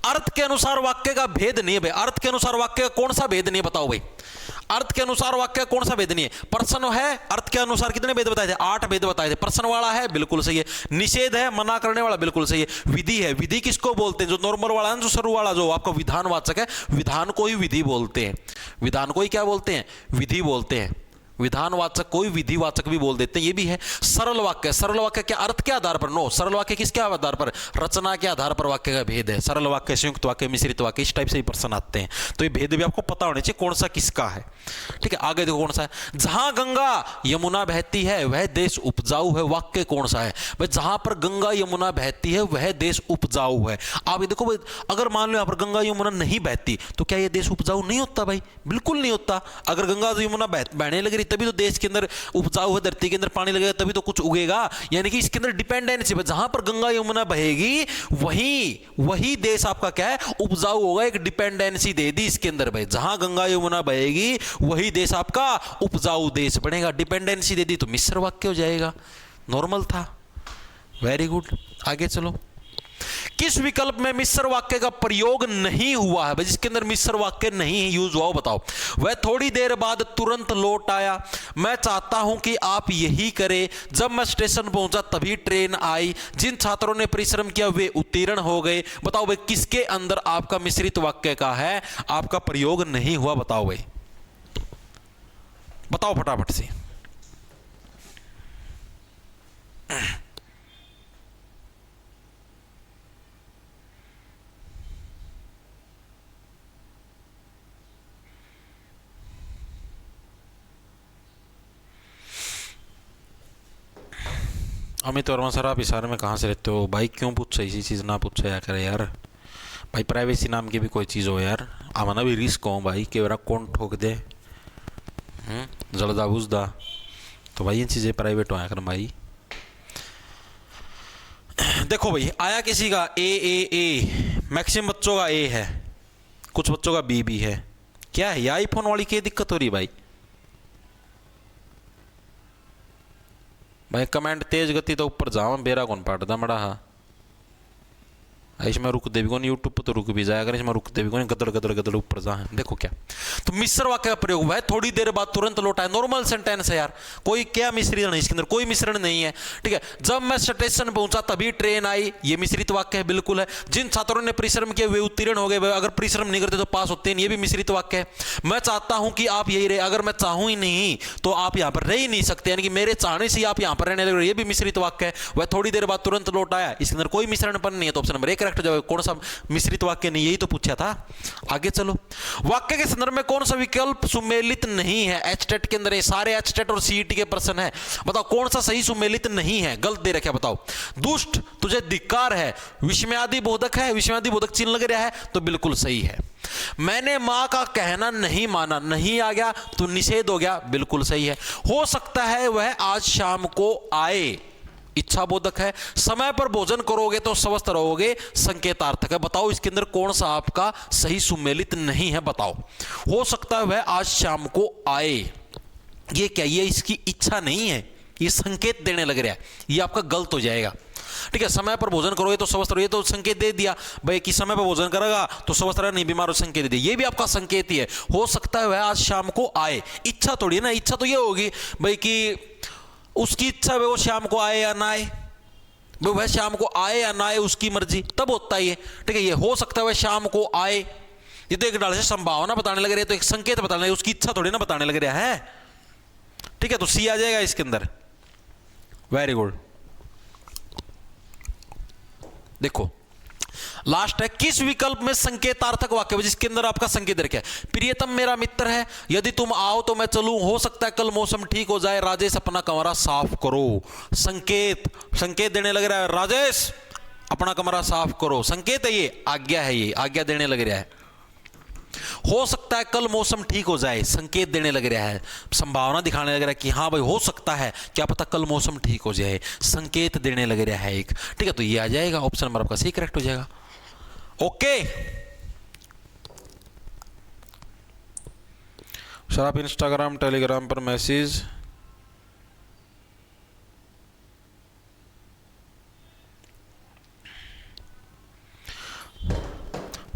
अर्थ के अनुसार वाक्य का भेद नहीं है भाई। अर्थ के अनुसार वाक्य का कौन सा भेद नहीं है? बताओ भाई, अर्थ के अनुसार वाक्य का कौन सा भेद नहीं है? प्रश्न है, अर्थ के अनुसार कितने भेद बताए थे? 8 भेद बताए थे। प्रश्न वाला है, बिल्कुल सही है। निषेध है, मना करने वाला, बिल्कुल सही है। विधि है, विधि किसको बोलते हैं? जो नॉर्मल वाला है, जो शुरू वाला, जो आपका विधानवाचक है, विधान को ही विधि बोलते हैं। विधान को ही क्या बोलते हैं? विधि बोलते हैं। विधानवाचक कोई विधिवाचक भी बोल देते हैं, ये भी है। सरल वाक्य, सरल वाक्य क्या अर्थ के आधार पर? नो, सरल वाक्य किसके आधार पर? रचना के आधार पर वाक्य का भेद है। सरल वाक्य, संयुक्त वाक्य, मिश्रित वाक्य, इस टाइप से ही प्रश्न आते हैं, तो ये भेद भी आपको पता होना चाहिए कौन सा किसका है। ठीक है, आगे देखो कौन सा है। जहां गंगा यमुना बहती है वह देश उपजाऊ है, वाक्य कौन सा है भाई? जहां पर गंगा यमुना बहती है वह देश उपजाऊ है। आप ये देखो भाई, अगर मान लो यहां पर गंगा यमुना नहीं बहती तो क्या ये देश उपजाऊ नहीं होता भाई? बिल्कुल नहीं होता। अगर गंगा यमुना बहने लग रही तभी तो देश के अंदर उपजाऊ है, धरती के अंदर पानी लगेगा तभी तो कुछ उगेगा। यानी कि इसके अंदर डिपेंडेंसी, जहां पर गंगा यमुना बहेगी वही देश आपका क्या है? उपजाऊ होगा। एक डिपेंडेंसी दे दी इसके अंदर भाई, जहां गंगा यमुना बहेगी वही देश आपका उपजाऊ देश बनेगा। डिपेंडेंसी दे दी तो मिश्र वाक्य हो जाएगा। नॉर्मल था, वेरी गुड। आगे चलो। किस विकल्प में मिश्र वाक्य का प्रयोग नहीं हुआ है भाई? जिसके अंदर मिश्र वाक्य नहीं यूज हुआ, बताओ। वह थोड़ी देर बाद तुरंत लौट आया, मैं चाहता हूं कि आप यही करें, जब मैं स्टेशन पहुंचा तभी ट्रेन आई, जिन छात्रों ने परिश्रम किया वे उत्तीर्ण हो गए। बताओ भाई, किसके अंदर आपका मिश्रित वाक्य का है आपका प्रयोग नहीं हुआ? बताओ भाई, बताओ फटाफट से। अमित वर्मा सर, आप इशारे में कहाँ से रहते हो भाई? क्यों पूछ इसी चीज़ ना पूछा या करे यार भाई। प्राइवेसी नाम की भी कोई चीज़ हो यार। आवाना भी रिस्क हो भाई, के मेरा कौन ठोक दे जलदा बुझदा, तो भाई ये चीज़ें प्राइवेट हो कर भाई। देखो भाई, आया किसी का ए, मैक्सिमम बच्चों का ए है, कुछ बच्चों का बी भी है। क्या है ये आईफोन वाली की दिक्कत हो रही भाई? भाई कमेंट तेज गति तो ऊपर जाओ, बेरा कौन पाटदा मड़ा। हाँ, इसमें रुक दे भी कौन, यूट्यूब पर तो रुक भी जाया अगर इसमें रुक दे भी कौन, गदड़ गदड़ गदड़ ऊपर जा। देखो क्या, तो मिश्र वाक्य का प्रयोग हुआ है, थोड़ी देर बाद तुरंत लौटा है। नॉर्मल सेंटेंस है यार, कोई क्या मिश्रण है इसके अंदर? कोई मिश्रण नहीं है। ठीक है, जब मैं स्टेशन पहुंचा तभी ट्रेन आई, ये मिश्रित वाक्य है, बिल्कुल है। जिन छात्रों ने परिश्रम किया वे उत्तीर्ण हो गए, अगर परिश्रम नहीं करते तो पास होते नहीं, ये भी मिश्रित वाक्य है। मैं चाहता हूं कि आप यही रहे, अगर मैं चाहूं ही नहीं तो आप यहां पर रह ही नहीं सकते, यानी कि मेरे चाहने से आप यहां पर रहने लगे, ये भी मिश्रित वाक्य है। वह थोड़ी देर बाद तुरंत लौट आया, इसके अंदर कोई मिश्रणपन नहीं है, तो ऑप्शन नंबर 1 करेक्ट हो जाएगा। कौन सा मिश्रित वाक्य नहीं, यही तो पूछा था। आगे चलो। वाक्य के संदर्भ में कौन सा विकल्प सुमेलित नहीं है? एचटेट के अंदर सारे एचटेट और सीईटी के प्रश्न है, बताओ कौन सा सही सुमेलित नहीं है? गलत दे रखा, बताओ। दुष्ट, तुझे धिक्कार है, विस्मयादि बोधक है, विस्मयादि बोधक चिन्ह लग रहा है तो बिल्कुल सही है। मैंने मां का कहना नहीं माना, नहीं आ गया तो निषेध हो गया, बिल्कुल सही है। हो सकता है वह आज शाम को आए, इच्छा बोधक है। समय पर भोजन करोगे तो स्वस्थ रहोगे, संकेतार्थक है। बताओ इसके अंदर कौन सा आपका सही सुमेलित नहीं है? बताओ। हो सकता है वह आज शाम को आए, ये क्या, ये इसकी इच्छा नहीं है, ये संकेत देने लग रहा है, ये आपका गलत हो जाएगा। ठीक है, समय पर भोजन करोगे तो स्वस्थ रहोगे, तो संकेत दे दिया भाई कि समय पर भोजन करेगा तो स्वस्थ रहेगा, नहीं बीमार हो, संकेत दे दिया, ये भी आपका संकेत ही है। हो सकता है वह आज शाम को आए, इच्छा थोड़ी ना, इच्छा तो ये होगी भाई कि उसकी इच्छा वो शाम को आए या ना आए, वह शाम को आए या ना आए उसकी मर्जी, तब होता ही है। ठीक है, ये हो सकता है वह शाम को आए, ये तो एक डाल से संभावना बताने लग रही है, तो एक संकेत बताने लगे, उसकी इच्छा थोड़ी ना बताने लग रहा है। ठीक है, तो सी आ जाएगा इसके अंदर। Very good. देखो लास्ट है, किस विकल्प में संकेतार्थक वाक्य, जिसके अंदर आपका संकेत रखा है? प्रियतम मेरा मित्र है, यदि तुम आओ तो मैं चलूं, हो सकता है कल मौसम ठीक हो जाए, राजेश अपना कमरा साफ करो। संकेत देने लग रहा है, राजेश अपना कमरा साफ करो, संकेत है ये, आज्ञा है, ये आज्ञा देने लग रहा है। हो सकता है कल मौसम ठीक हो जाए, संकेत देने लग रहा है, संभावना दिखाने लग रहा है कि हाँ भाई हो सकता है, क्या पता कल मौसम ठीक हो जाए, संकेत देने लग रहा है एक। ठीक है, तो ये आ जाएगा, ऑप्शन नंबर आपका सही करेक्ट हो जाएगा। ओके सर, आप इंस्टाग्राम टेलीग्राम पर मैसेज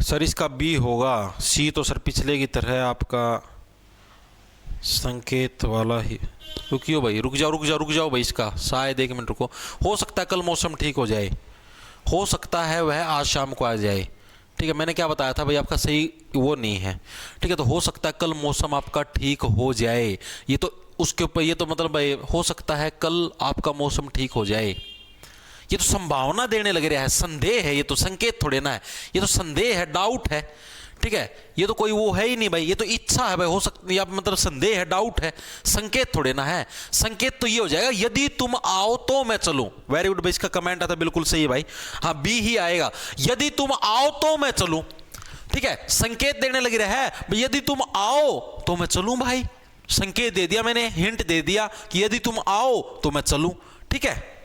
सर इसका बी होगा, सी तो सर पिछले की तरह आपका संकेत वाला ही। रुकियो भाई, रुक जाओ भाई, इसका शायद 1 मिनट रुको। हो सकता है कल मौसम ठीक हो जाए, हो सकता है वह आज शाम को आ जाए। ठीक है, मैंने क्या बताया था भाई, आपका सही वो नहीं है। ठीक है, तो हो सकता है कल मौसम आपका ठीक हो जाए, ये तो उसके ऊपर ये तो मतलब भाई हो सकता है कल आपका मौसम ठीक हो जाए, ये तो संभावना देने लग रहा है, संदेह है, ये तो संकेत थोड़े ना है, ये तो संदेह है, डाउट है, ठीक है, ये तो कोई वो है ही नहीं भाई, ये तो इच्छा है भाई, हो सकती या मतलब संदेह है, डाउट है, संकेत थोड़े ना है। संकेत तो ये हो जाएगा यदि तुम आओ तो मैं चलूं। वेरी गुड भाई, इसका कमेंट आता बिल्कुल सही है भाई, हाँ बी ही आएगा, यदि तुम आओ तो मैं चलूं, ठीक है, संकेत देने लग रहा है यदि तुम आओ तो मैं चलूं भाई, संकेत दे दिया मैंने, हिंट दे दिया कि यदि तुम आओ तो मैं चलूं, ठीक है।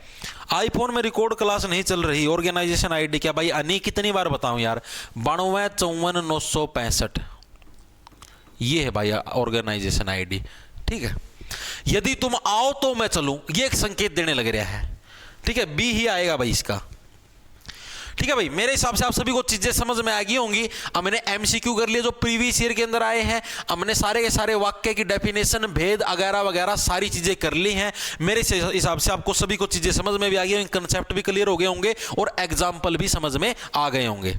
आईफोन में रिकॉर्ड क्लास नहीं चल रही, ऑर्गेनाइजेशन आईडी क्या भाई अनी, कितनी बार बताऊं यार, 92545965, ये है भाई ऑर्गेनाइजेशन आईडी, ठीक है। यदि तुम आओ तो मैं चलूं, ये एक संकेत देने लग रहा है, ठीक है, बी ही आएगा भाई इसका, ठीक है भाई। मेरे हिसाब से आप सभी को चीजें समझ में आ गई होंगी। अब मैंने एमसीक्यू कर लिए जो प्रीवियस ईयर के अंदर आए हैं, अब मैंने सारे के सारे वाक्य की डेफिनेशन, भेद वगैरह वगैरह सारी चीजें कर ली हैं। मेरे हिसाब से आपको सभी को चीजें समझ में भी आ गई होंगी, कंसेप्ट भी क्लियर हो गए होंगे और एग्जाम्पल भी समझ में आ गए होंगे,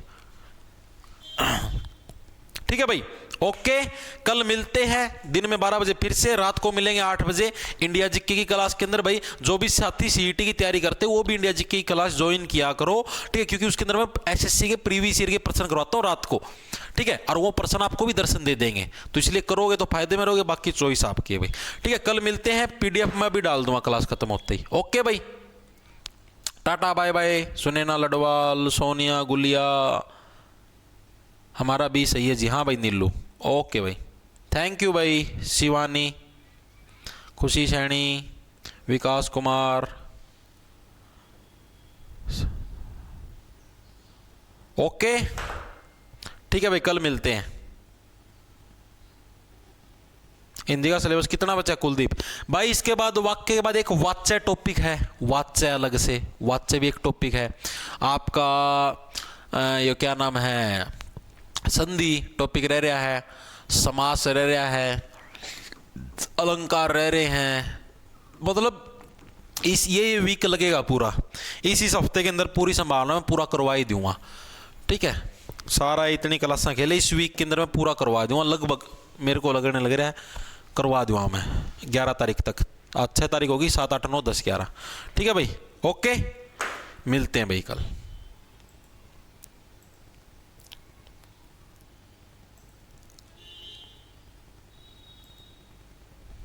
ठीक है भाई। ओके, कल मिलते हैं दिन में 12 बजे, फिर से रात को मिलेंगे 8 बजे इंडिया जीके की क्लास के अंदर। भाई जो भी साथी सीईटी की तैयारी करते हैं वो भी इंडिया जीके की क्लास ज्वाइन किया करो, ठीक है, क्योंकि उसके अंदर मैं एसएससी के प्रीवियस ईयर के प्रश्न करवाता हूँ रात को, ठीक है, और वो प्रश्न आपको भी दर्शन दे देंगे, तो इसलिए करोगे तो फायदे में रहोगे, बाकी चॉइस आपकी है भाई, ठीक है। कल मिलते हैं, पीडीएफ में भी डाल दूंगा क्लास खत्म होते ही। ओके भाई, tata bye bye. Sunaina Ladwal, Sonia Gulia, हमारा भी सही है जी, हाँ भाई नीलू, ओके भाई, थैंक यू भाई। शिवानी, खुशी सैनी, विकास कुमार, ओके, ठीक है भाई, कल मिलते हैं। हिंदी का सिलेबस कितना बचा कुलदीप भाई? इसके बाद वाक्य के बाद एक वाच्य टॉपिक है, वाच्य अलग से, वाच्य भी एक टॉपिक है आपका, ये क्या नाम है, संधि टॉपिक रह रहा है, समास रह रहा है, अलंकार रह रहे हैं, मतलब ये वीक लगेगा पूरा, इस हफ्ते के अंदर पूरी संभावना मैं पूरा करवा ही दूंगा, ठीक है। सारा इतनी क्लासा खेले इस वीक के अंदर मैं पूरा करवा दूंगा, लगभग मेरे को लगने लग रहा है करवा दूंगा मैं 11 तारीख तक, आज 6 तारीख होगी, 7, 8, 9, 10, 11, ठीक है भाई। ओके, मिलते हैं भाई कल।